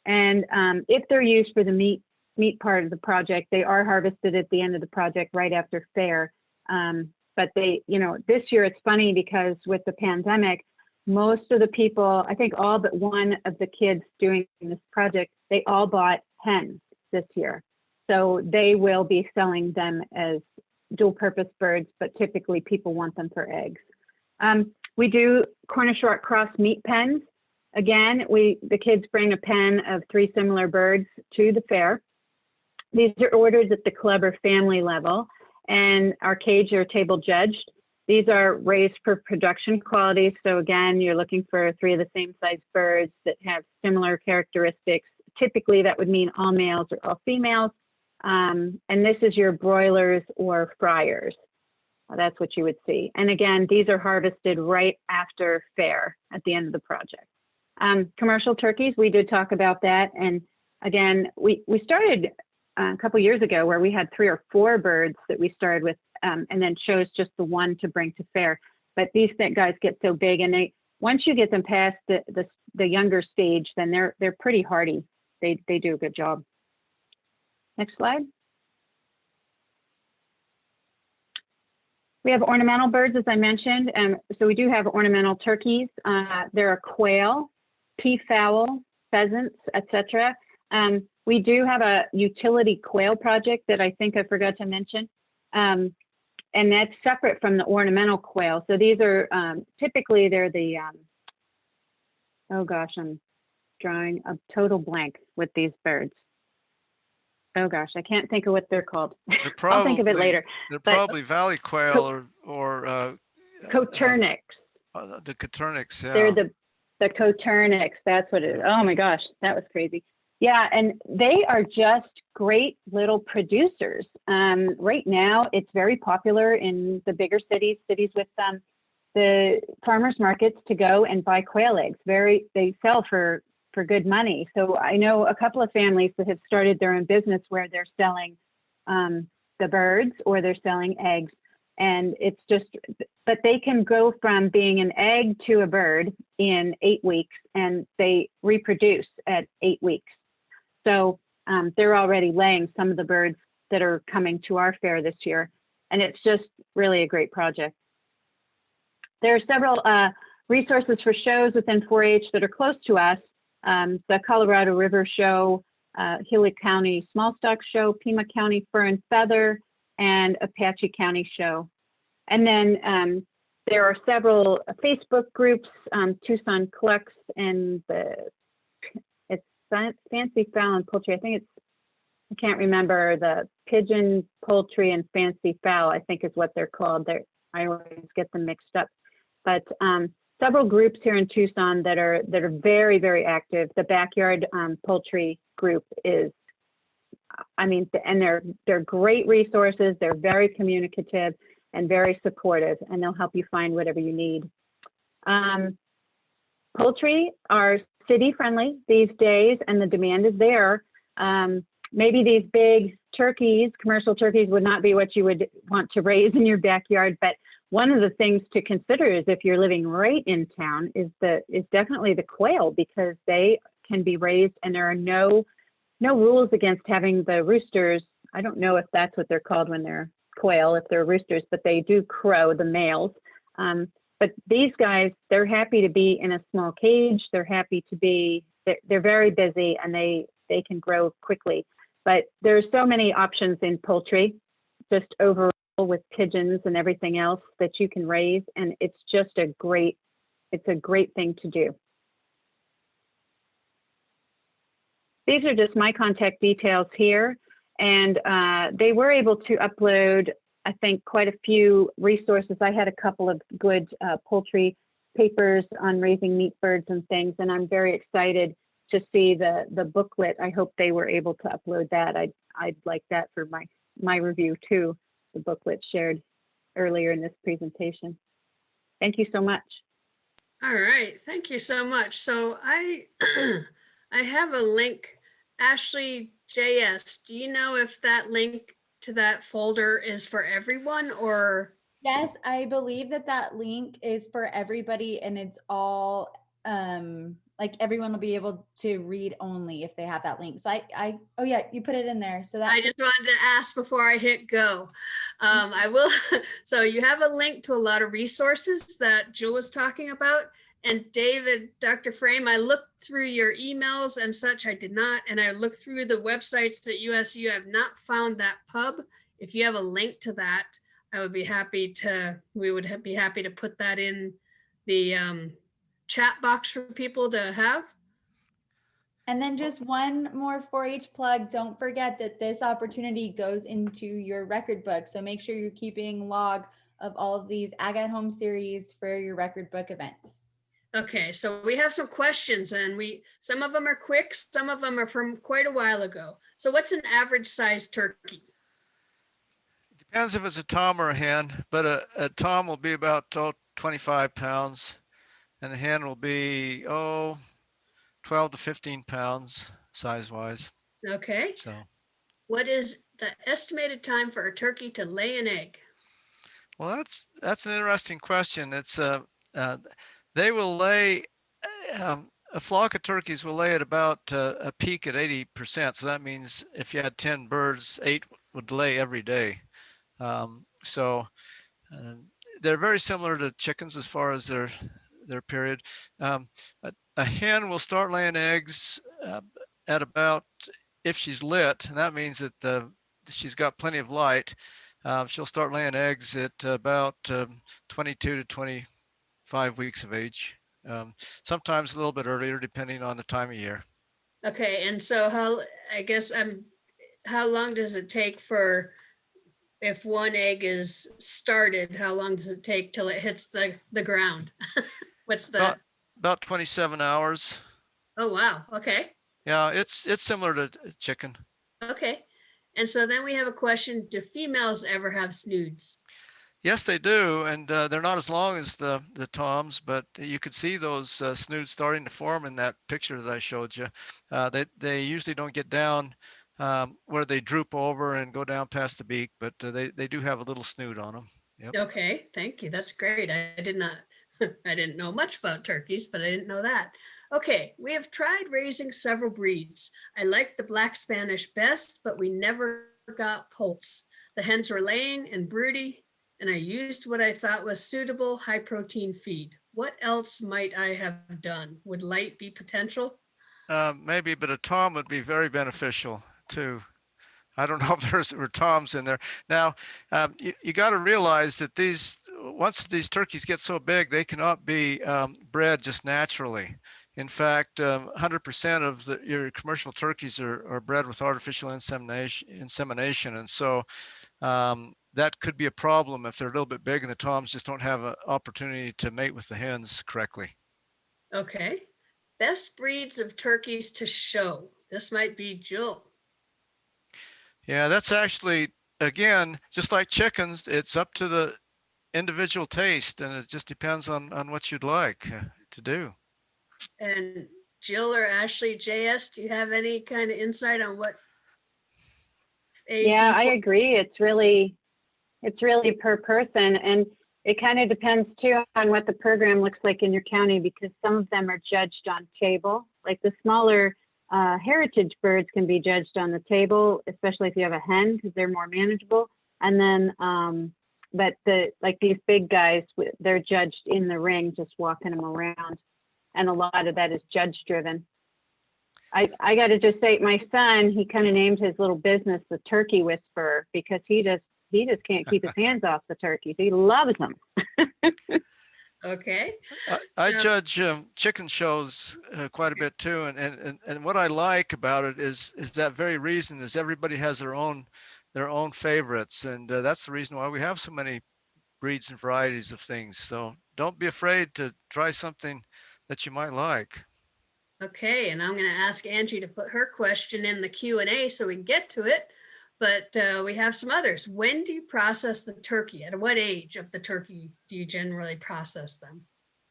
And if they're used for the meat part of the project, they are harvested at the end of the project right after fair. But they, this year it's funny because with the pandemic, most of the people, I think all but one of the kids doing this project, they all bought hens this year. So they will be selling them as dual purpose birds, but typically people want them for eggs. We do Cornish short cross meat pens. Again, the kids bring a pen of 3 similar birds to the fair. These are ordered at the club or family level, and our cage or table judged. These are raised for production qualities. So again, you're looking for 3 of the same size birds that have similar characteristics. Typically that would mean all males or all females. And this is your broilers or fryers. That's what you would see. And again, these are harvested right after fair at the end of the project. Commercial turkeys, we did talk about that. And again, we started a couple years ago where we had 3 or 4 birds that we started with, and then chose just the one to bring to fair. But these guys get so big, and once you get them past the younger stage, then they're pretty hardy. They do a good job. Next slide. We have ornamental birds, as I mentioned. So we do have ornamental turkeys. There are quail, peafowl, pheasants, etc. We do have a utility quail project that I think I forgot to mention. And that's separate from the ornamental quail. So these are typically they're the, oh gosh, I'm drawing a total blank with these birds. Oh gosh, I can't think of what they're called. I'll think of it later. They're probably valley quail or coturnix. The coturnix, yeah. They're the coturnix. That's what it is. Oh my gosh, that was crazy. Yeah, and they are just great little producers. Right now, it's very popular in the bigger cities with the farmers markets to go and buy quail eggs. They sell for good money. So I know a couple of families that have started their own business where they're selling the birds or they're selling eggs. And it's just, but they can go from being an egg to a bird in 8 weeks, and they reproduce at 8 weeks. So they're already laying some of the birds that are coming to our fair this year. And it's just really a great project. There are several resources for shows within 4-H that are close to us. The Colorado River Show, Healy County Small Stock Show, Pima County Fur and Feather, and Apache County Show. And then there are several Facebook groups, Tucson Clucks and it's Fancy Fowl and Poultry. I think I can't remember, the Pigeon, Poultry, and Fancy Fowl, I think is what they're called. I always get them mixed up. But several groups here in Tucson that are very, very active. The Backyard Poultry group is, I mean, and they're great resources. They're very communicative and very supportive, and they'll help you find whatever you need. Poultry are city friendly these days, and the demand is there. Maybe these big turkeys, commercial turkeys, would not be what you would want to raise in your backyard, but one of the things to consider is if you're living right in town is definitely the quail, because they can be raised and there are no rules against having the roosters. I don't know if that's what they're called when they're quail, if they're roosters, but they do crow, the males. But these guys, they're happy to be in a small cage. They're happy to be, they're very busy and they can grow quickly. But there's so many options in poultry, just overall with pigeons and everything else that you can raise. And it's just it's a great thing to do. These are just my contact details here. And they were able to upload, I think, quite a few resources. I had a couple of good poultry papers on raising meat birds and things, and I'm very excited to see the booklet. I hope they were able to upload that. I'd like that for my review too, the booklet shared earlier in this presentation. Thank you so much. All right, thank you so much. So I have a link. Ashley JS, do you know if that link to that folder is for everyone or? Yes, I believe that link is for everybody, and it's all like everyone will be able to read only if they have that link. So oh yeah, you put it in there. So that I just wanted to ask before I hit go. I will. So you have a link to a lot of resources that Jill was talking about. And David, Dr. Frame, I looked through your emails and such. I did not. And I looked through the websites at USU. I have not found that pub. If you have a link to that, I would be happy to, we would be happy to put that in the chat box for people to have. And then just one more 4-H plug. Don't forget that this opportunity goes into your record book. So make sure you're keeping log of all of these Ag at Home series for your record book events. Okay, so we have some questions and some of them are quick, some of them are from quite a while ago. So what's an average size turkey? It depends if it's a tom or a hen, but a tom will be about 25 pounds and a hen will be 12 to 15 pounds size-wise. Okay. So what is the estimated time for a turkey to lay an egg? Well, that's an interesting question. It's they will lay a flock of turkeys will lay at about a peak at 80%. So that means if you had 10 birds, 8 would lay every day. So they're very similar to chickens as far as their period. A hen will start laying eggs at about, if she's lit, and that means that she's got plenty of light. She'll start laying eggs at about 22 to 25 weeks of age. Sometimes a little bit earlier, depending on the time of year. Okay, and so how long does it take for, if one egg is started, how long does it take till it hits the ground? What's the? About 27 hours. Oh, wow. Okay. Yeah, it's similar to chicken. Okay. And so then we have a question. Do females ever have snoods? Yes, they do. And they're not as long as the toms, but you could see those snoods starting to form in that picture that I showed you. They usually don't get down where they droop over and go down past the beak, but they do have a little snood on them. Yep. Okay, thank you. That's great. I didn't know much about turkeys, but I didn't know that. Okay, we have tried raising several breeds. I like the Black Spanish best, but we never got poults. The hens were laying and broody, and I used what I thought was suitable high protein feed. What else might I have done? Would light be potential? Maybe, but a tom would be very beneficial too. I don't know if there were toms in there. Now, you got to realize that once these turkeys get so big, they cannot be bred just naturally. In fact, 100% of your commercial turkeys are bred with artificial insemination. And so that could be a problem if they're a little bit big and the toms just don't have an opportunity to mate with the hens correctly. Okay. Best breeds of turkeys to show. This might be Jill. Yeah, that's actually, again, just like chickens, it's up to the individual taste, and it just depends on what you'd like to do. And Jill or Ashley JS, do you have any kind of insight on what? Yeah, I agree. It's really per person. And It kind of depends too on what the program looks like in your county, because some of them are judged on table. Like the smaller heritage birds can be judged on the table, especially if you have a hen, because they're more manageable. And then, but like these big guys, they're judged in the ring, just walking them around. And a lot of that is judge driven. I got to just say, my son, he kind of named his little business the Turkey Whisperer, because he just can't keep his hands off the turkeys. He loves them. Okay. I Yeah. judge chicken shows quite a bit too, and what I like about it is that very reason is everybody has their own favorites, and that's the reason why we have so many breeds and varieties of things. So don't be afraid to try something that you might like. Okay, and I'm going to ask Angie to put her question in the Q&A so we can get to it. But we have some others. When do you process the turkey? At what age of the turkey do you generally process them?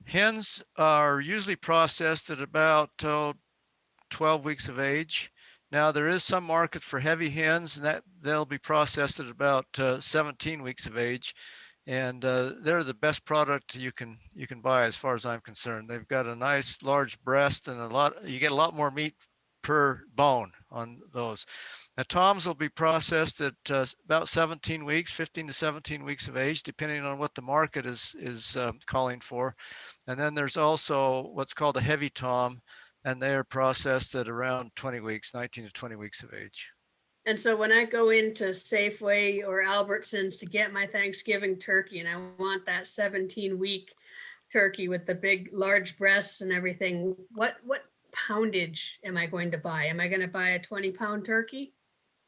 Hens are usually processed at about 12 weeks of age. Now there is some market for heavy hens, and that they'll be processed at about 17 weeks of age. And they're the best product you can buy as far as I'm concerned. They've got a nice large breast and you get a lot more meat per bone on those. Now toms will be processed at about 17 weeks, 15 to 17 weeks of age, depending on what the market is calling for. And then there's also what's called a heavy tom, and they are processed at around 20 weeks, 19 to 20 weeks of age. And so when I go into Safeway or Albertsons to get my Thanksgiving turkey, and I want that 17-week turkey with the big, large breasts and everything, what poundage am I going to buy? Am I going to buy a 20-pound turkey?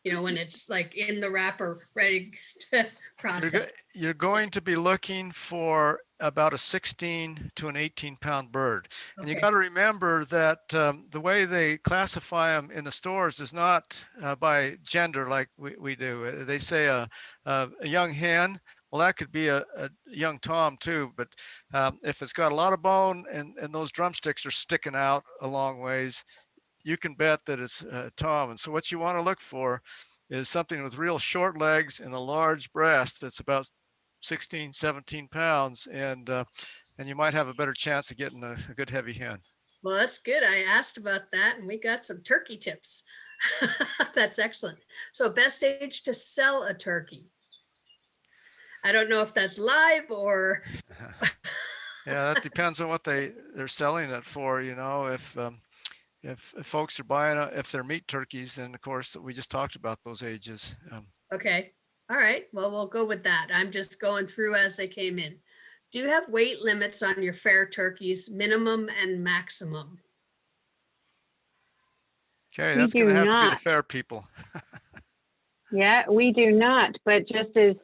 You know, when it's like in the wrapper, ready to process. You're going to be looking for about a 16 to an 18-pound bird. And you got to remember that the way they classify them in the stores is not by gender like we do. They say a young hen, well, that could be a young tom too, but if it's got a lot of bone and those drumsticks are sticking out a long ways, you can bet that it's a tom. And so what you want to look for is something with real short legs and a large breast that's about 16, 17 pounds, and you might have a better chance of getting a good heavy hen. Well, that's good. I asked about that, and we got some turkey tips. That's excellent. So best age to sell a turkey. I don't know if that's live or. Yeah, that depends on what they're selling it for. You know, if folks are buying if they're meat turkeys, then of course we just talked about those ages. Okay. All right. Well, we'll go with that. I'm just going through as they came in. Do you have weight limits on your fair turkeys, minimum and maximum? Okay, that's going to have to be the fair people. Yeah, we do not. But just as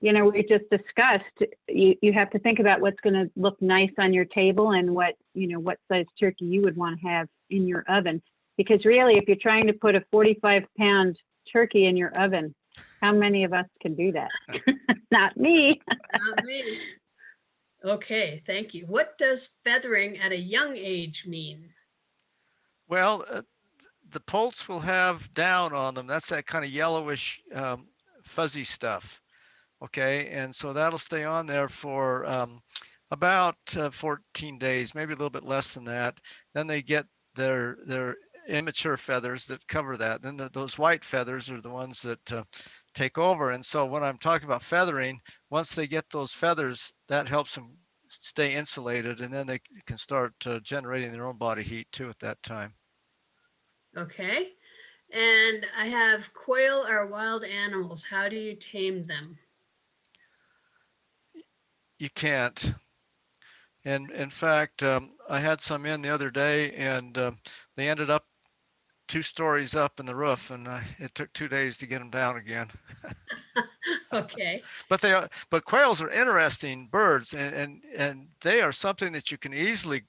you know, we just discussed, you have to think about what's going to look nice on your table and what size turkey you would want to have in your oven. Because really, if you're trying to put a 45-pound turkey in your oven, how many of us can do that? Not me. Not me. Okay, thank you. What does feathering at a young age mean? Well, the poults will have down on them. That's that kind of yellowish, fuzzy stuff. Okay, and so that'll stay on there for about 14 days, maybe a little bit less than that. Then they get their immature feathers that cover that. Then those white feathers are the ones that take over. And so when I'm talking about feathering, once they get those feathers, that helps them stay insulated, and then they can start generating their own body heat too at that time. Okay, and I have quail are wild animals. How do you tame them? You can't. And in fact, I had some in the other day, and they ended up 2 stories up in the roof, and it took 2 days to get them down again. Okay. But quails are interesting birds, and they are something that you can easily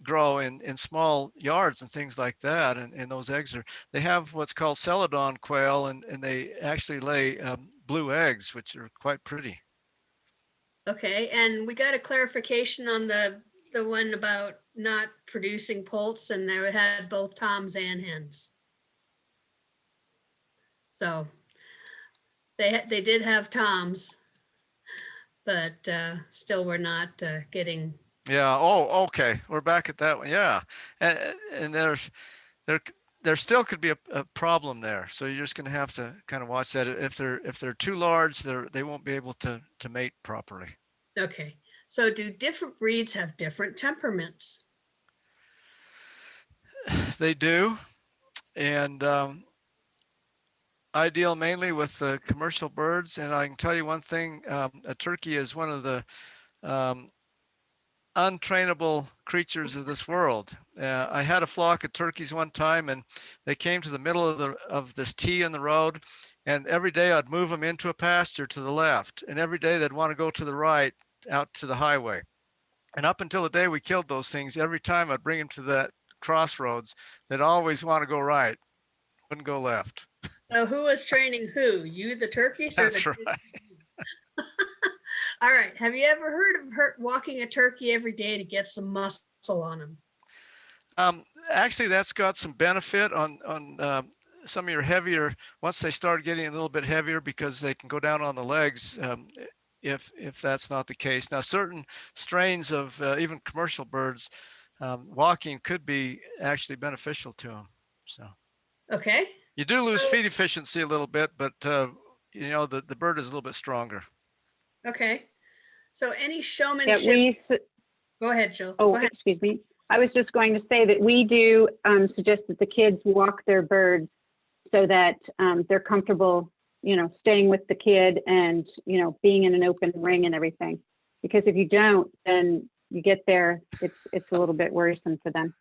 grow in small yards and things like that. And those eggs they have what's called Celadon quail, and they actually lay blue eggs, which are quite pretty. Okay, and we got a clarification on the one about not producing poults, and they had both toms and hens. So they did have toms, but still we're not getting. Yeah. Oh, okay. We're back at that one. Yeah. And there there still could be a problem there. So you're just going to have to kind of watch that. If they're too large, they won't be able to mate properly. Okay. So do different breeds have different temperaments? They do. And I deal mainly with commercial birds. And I can tell you one thing, a turkey is one of the um, untrainable creatures of this world. I had a flock of turkeys one time, and they came to the middle of this T in the road, and every day I'd move them into a pasture to the left, and every day they'd want to go to the right out to the highway. And up until the day we killed those things, every time I'd bring them to that crossroads, they'd always want to go right, wouldn't go left. So who was training who? You, the turkeys, or That's the right. All right. Have you ever heard of walking a turkey every day to get some muscle on them? Actually, that's got some benefit on some of your heavier, once they start getting a little bit heavier, because they can go down on the legs if that's not the case. Now, certain strains of even commercial birds, walking could be actually beneficial to them. So Okay. you do lose feed efficiency a little bit, but you know, the bird is a little bit stronger. Okay. So any Yeah, showmanship. Go ahead, Jill. oh, Go ahead. excuse me. I was just going to say that we do suggest that the kids walk their birds so that they're comfortable, you know, staying with the kid and, you know, being in an open ring and everything. Because if you don't, then you get there, it's a little bit worrisome for them.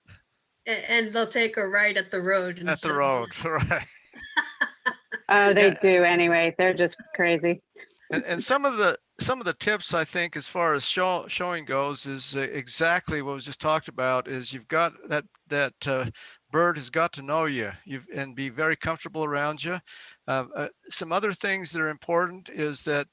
And they'll take a right at the road. At the road, right. They do anyway. They're just crazy. And some of the tips, I think, as far as showing goes, is exactly what was just talked about. Is you've got that bird has got to know you, and be very comfortable around you. Some other things that are important is that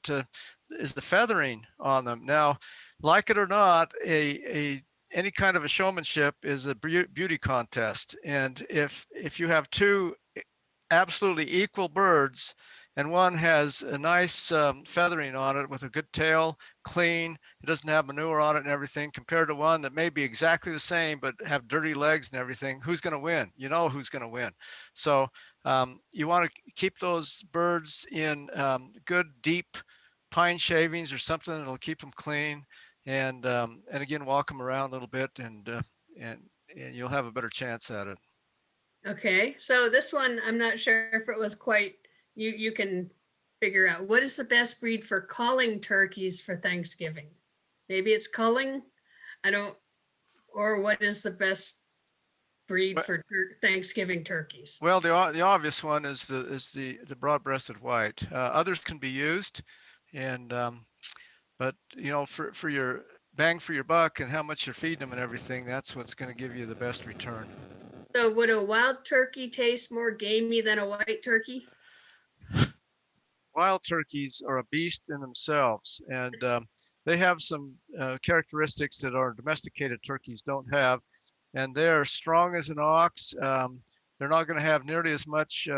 is the feathering on them. Now, like it or not, any kind of a showmanship is a beauty contest, and if you have two absolutely equal birds, and one has a nice feathering on it with a good tail, clean, it doesn't have manure on it and everything, compared to one that may be exactly the same but have dirty legs and everything, who's going to win? You know who's going to win. So you want to keep those birds in good deep pine shavings or something that'll keep them clean, and again, walk them around a little bit, and you'll have a better chance at it. Okay. So this one, I'm not sure if it was quite, you can figure out what is the best breed for calling turkeys for Thanksgiving. Maybe it's culling. Or what is the best breed for Thanksgiving turkeys? Well, the obvious one is the broad-breasted white. Others can be used, and but you know, for your bang for your buck and how much you're feeding them and everything, that's what's going to give you the best return. So would a wild turkey taste more gamey than a white turkey? Wild turkeys are a beast in themselves, and they have some characteristics that our domesticated turkeys don't have, and they're strong as an ox. They're not going to have nearly as much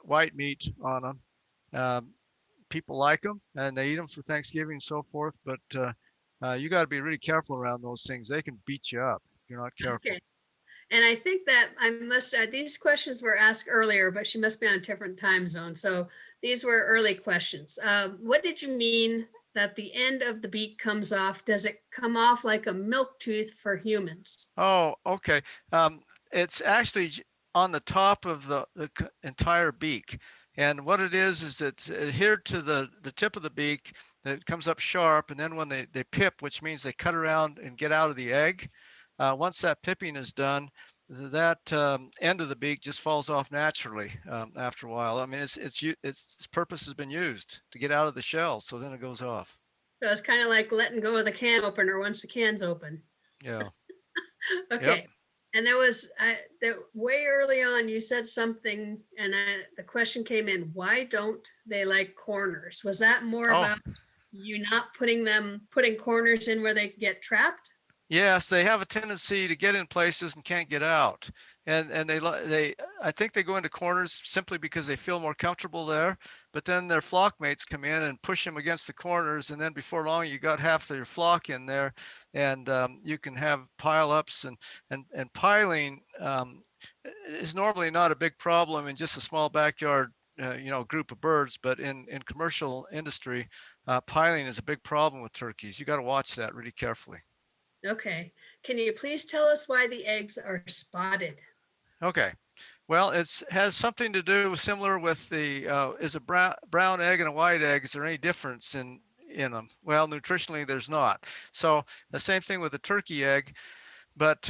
white meat on them. People like them, and they eat them for Thanksgiving and so forth, but you got to be really careful around those things. They can beat you up if you're not careful. Okay. And I think that these questions were asked earlier, but she must be on a different time zone. So these were early questions. What did you mean that the end of the beak comes off? Does it come off like a milk tooth for humans? Oh, okay. It's actually on the top of the entire beak. And what it is it's adhered to the tip of the beak that comes up sharp. And then when they pip, which means they cut around and get out of the egg, once that pipping is done, that end of the beak just falls off naturally after a while. I mean, its purpose has been used to get out of the shell, so then it goes off. So it's kind of like letting go of the can opener once the can's open. Yeah. Okay. Yep. And there was way early on, you said something, and the question came in, why don't they like corners? Was that more about you not putting corners in where they get trapped? Yes, they have a tendency to get in places and can't get out. And I think they go into corners simply because they feel more comfortable there. But then their flock mates come in and push them against the corners, and then before long you got half of your flock in there, and you can have pile-ups and piling is normally not a big problem in just a small backyard, group of birds. But in commercial industry, piling is a big problem with turkeys. You got to watch that really carefully. Okay. Can you please tell us why the eggs are spotted? Okay. Well, has something to do similar with the is a brown egg and a white egg. Is there any difference in them? Well, nutritionally, there's not. So the same thing with the turkey egg, but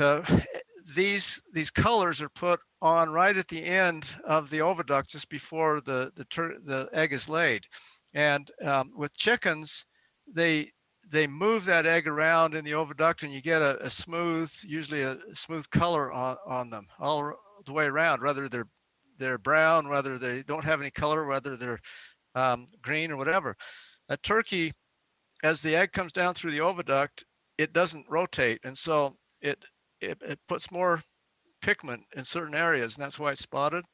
these colors are put on right at the end of the oviduct, just before the egg is laid. And with chickens, they move that egg around in the oviduct, and you get a smooth, usually a smooth color on them all the way around, whether they're brown, whether they don't have any color, whether they're green or whatever. A turkey, as the egg comes down through the oviduct, it doesn't rotate, and so it puts more pigment in certain areas, and that's why it's spotted.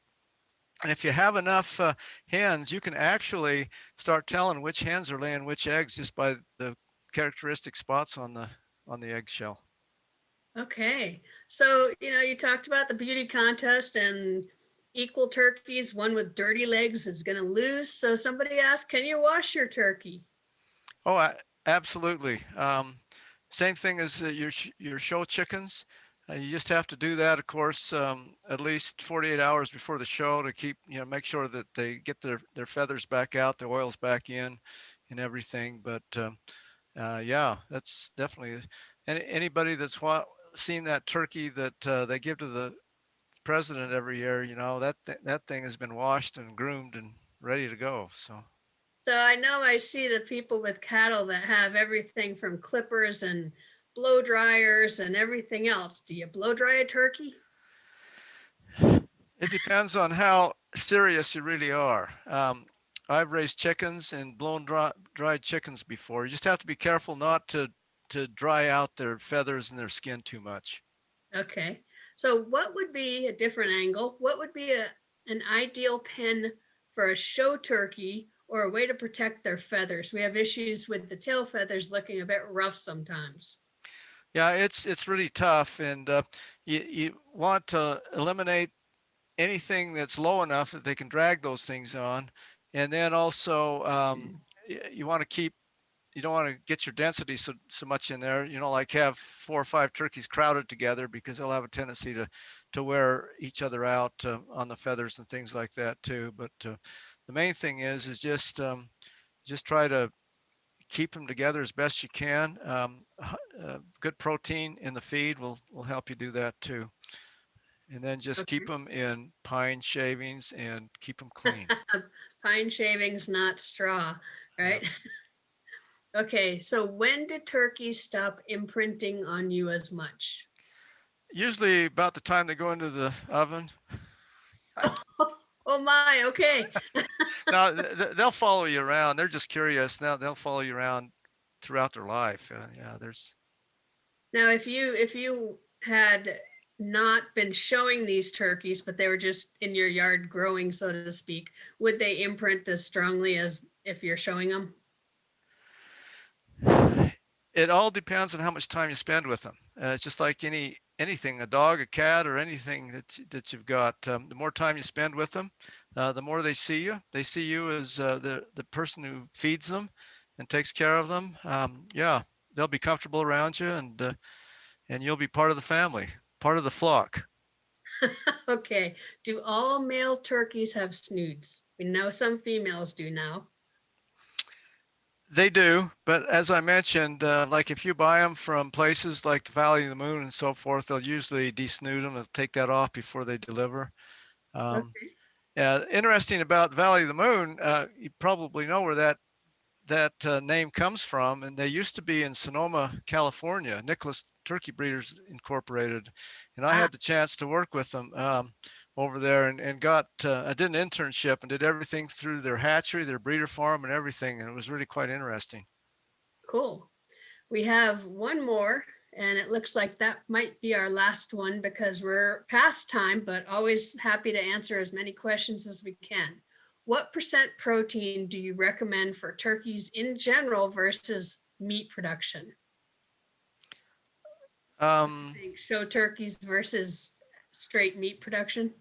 And if you have enough hens, you can actually start telling which hens are laying which eggs just by the characteristic spots on the eggshell. Okay. So, you talked about the beauty contest and equal turkeys. One with dirty legs is going to lose. So somebody asked, can you wash your turkey? Oh, absolutely. Same thing as your show chickens. You just have to do that, of course, at least 48 hours before the show to keep, make sure that they get their feathers back out, the oils back in, and everything. But yeah, that's definitely anybody that's seen that turkey that they give to the president every year. That thing has been washed and groomed and ready to go. So. So I know I see the people with cattle that have everything from clippers and blow dryers and everything else. Do you blow dry a turkey? It depends on how serious you really are. I've raised chickens and blown dried chickens before. You just have to be careful not to dry out their feathers and their skin too much. Okay. So what would be a different angle? What would be an ideal pen for a show turkey, or a way to protect their feathers? We have issues with the tail feathers looking a bit rough sometimes. Yeah, it's really tough, and you want to eliminate anything that's low enough that they can drag those things on. And then also you want to keep, you don't want to get your density so much in there, like have 4 or 5 turkeys crowded together, because they'll have a tendency to wear each other out on the feathers and things like that too. But the main thing is just try to keep them together as best you can. Good protein in the feed will help you do that too. And then just keep them in pine shavings and keep them clean. Pine shavings, not straw, right? Yeah. Okay, so when did turkeys stop imprinting on you as much? Usually about the time they go into the oven. Oh my, okay. Now they'll follow you around. They're just curious. Now they'll follow you around throughout their life. Yeah, there's. Now, if you had not been showing these turkeys, but they were just in your yard growing, so to speak, would they imprint as strongly as if you're showing them? It all depends on how much time you spend with them. It's just like anything, a dog, a cat, or anything that you've got. The more time you spend with them, the more they see you. They see you as the person who feeds them and takes care of them. Yeah, they'll be comfortable around you, and you'll be part of the family, part of the flock. Okay. Do all male turkeys have snoods? We know some females do now. They do, but as I mentioned, like if you buy them from places like the Valley of the Moon and so forth, they'll usually desnood them and take that off before they deliver. Okay. Yeah, interesting about Valley of the Moon, you probably know where that name comes from, and they used to be in Sonoma, California, Nicholas Turkey Breeders Incorporated, and I had the chance to work with them over there, and got I did an internship and did everything through their hatchery, their breeder farm, and everything, and it was really quite interesting. Cool. We have one more, And it looks like that might be our last one because we're past time, but always happy to answer as many questions as we can. What % protein do you recommend for turkeys in general versus meat production? Show turkeys versus straight meat production?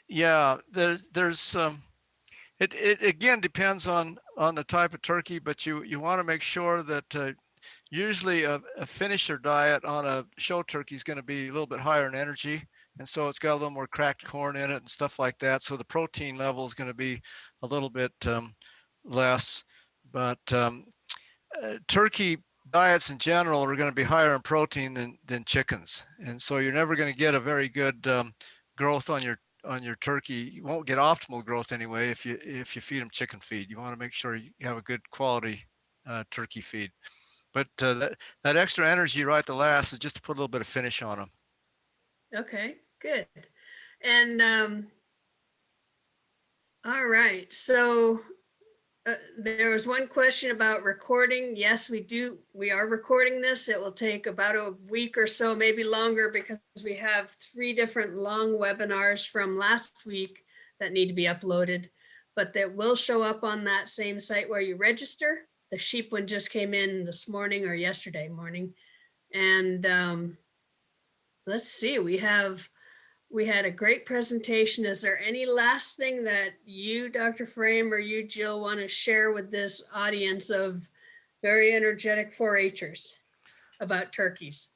Yeah, it again depends on the type of turkey, but you want to make sure that usually a finisher diet on a show turkey is going to be a little bit higher in energy, and so it's got a little more cracked corn in it and stuff like that. So the protein level is going to be a little bit less, but turkey diets in general are going to be higher in protein than chickens, and so you're never going to get a very good growth on your turkey. You won't get optimal growth anyway if you feed them chicken feed. You want to make sure you have a good quality turkey feed. But that extra energy right at the last is just to put a little bit of finish on them. Okay, good. And all right, so there was one question about recording. Yes, we are recording this. It will take about a week or so, maybe longer, because we have 3 different long webinars from last week that need to be uploaded, but that will show up on that same site where you register. The sheep one just came in this morning or yesterday morning. And let's see, we had a great presentation. Is there any last thing that you, Dr. Frame, or you, Jill, want to share with this audience of very energetic 4-Hers about turkeys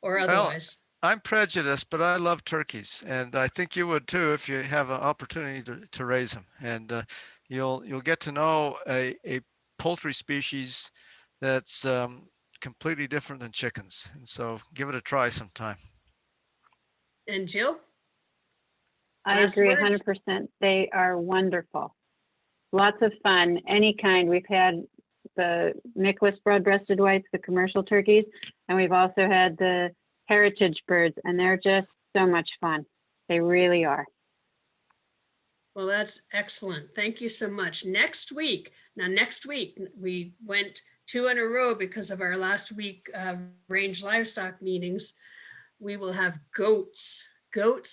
or otherwise? Well, I'm prejudiced, but I love turkeys, and I think you would too if you have an opportunity to raise them. And you'll get to know a poultry species that's completely different than chickens. And so give it a try sometime. And Jill? I Last agree words? 100%. They are wonderful. Lots of fun, any kind. We've had the Nicholas broad-breasted whites, the commercial turkeys, and we've also had the heritage birds, and they're just so much fun. They really are. Well, that's excellent. Thank you so much. Next week we went 2 in a row because of our last week range livestock meetings. We will have goats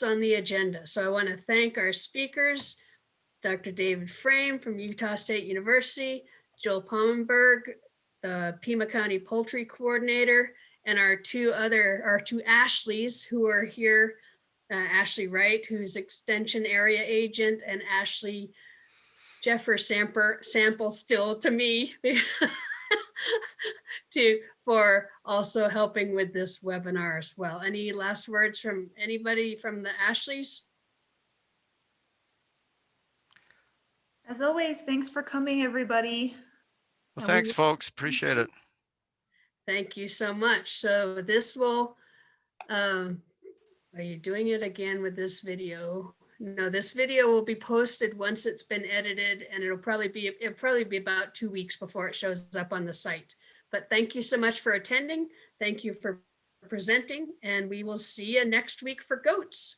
on the agenda. So I want to thank our speakers, Dr. David Frame from Utah State University, Jill Palmenberg, the Pima County Poultry Coordinator, and our two Ashleys who are here, Ashley Wright, who's Extension Area Agent, and Ashley Jeffer Sample still to me for also helping with this webinar as well. Any last words from anybody from the Ashleys? As always, thanks for coming, everybody. Well, thanks, folks. Appreciate it. Thank you so much. So this will, are you doing it again with this video? No, this video will be posted once it's been edited, and it'll probably be about 2 weeks before it shows up on the site. But thank you so much for attending. Thank you for presenting, and we will see you next week for goats.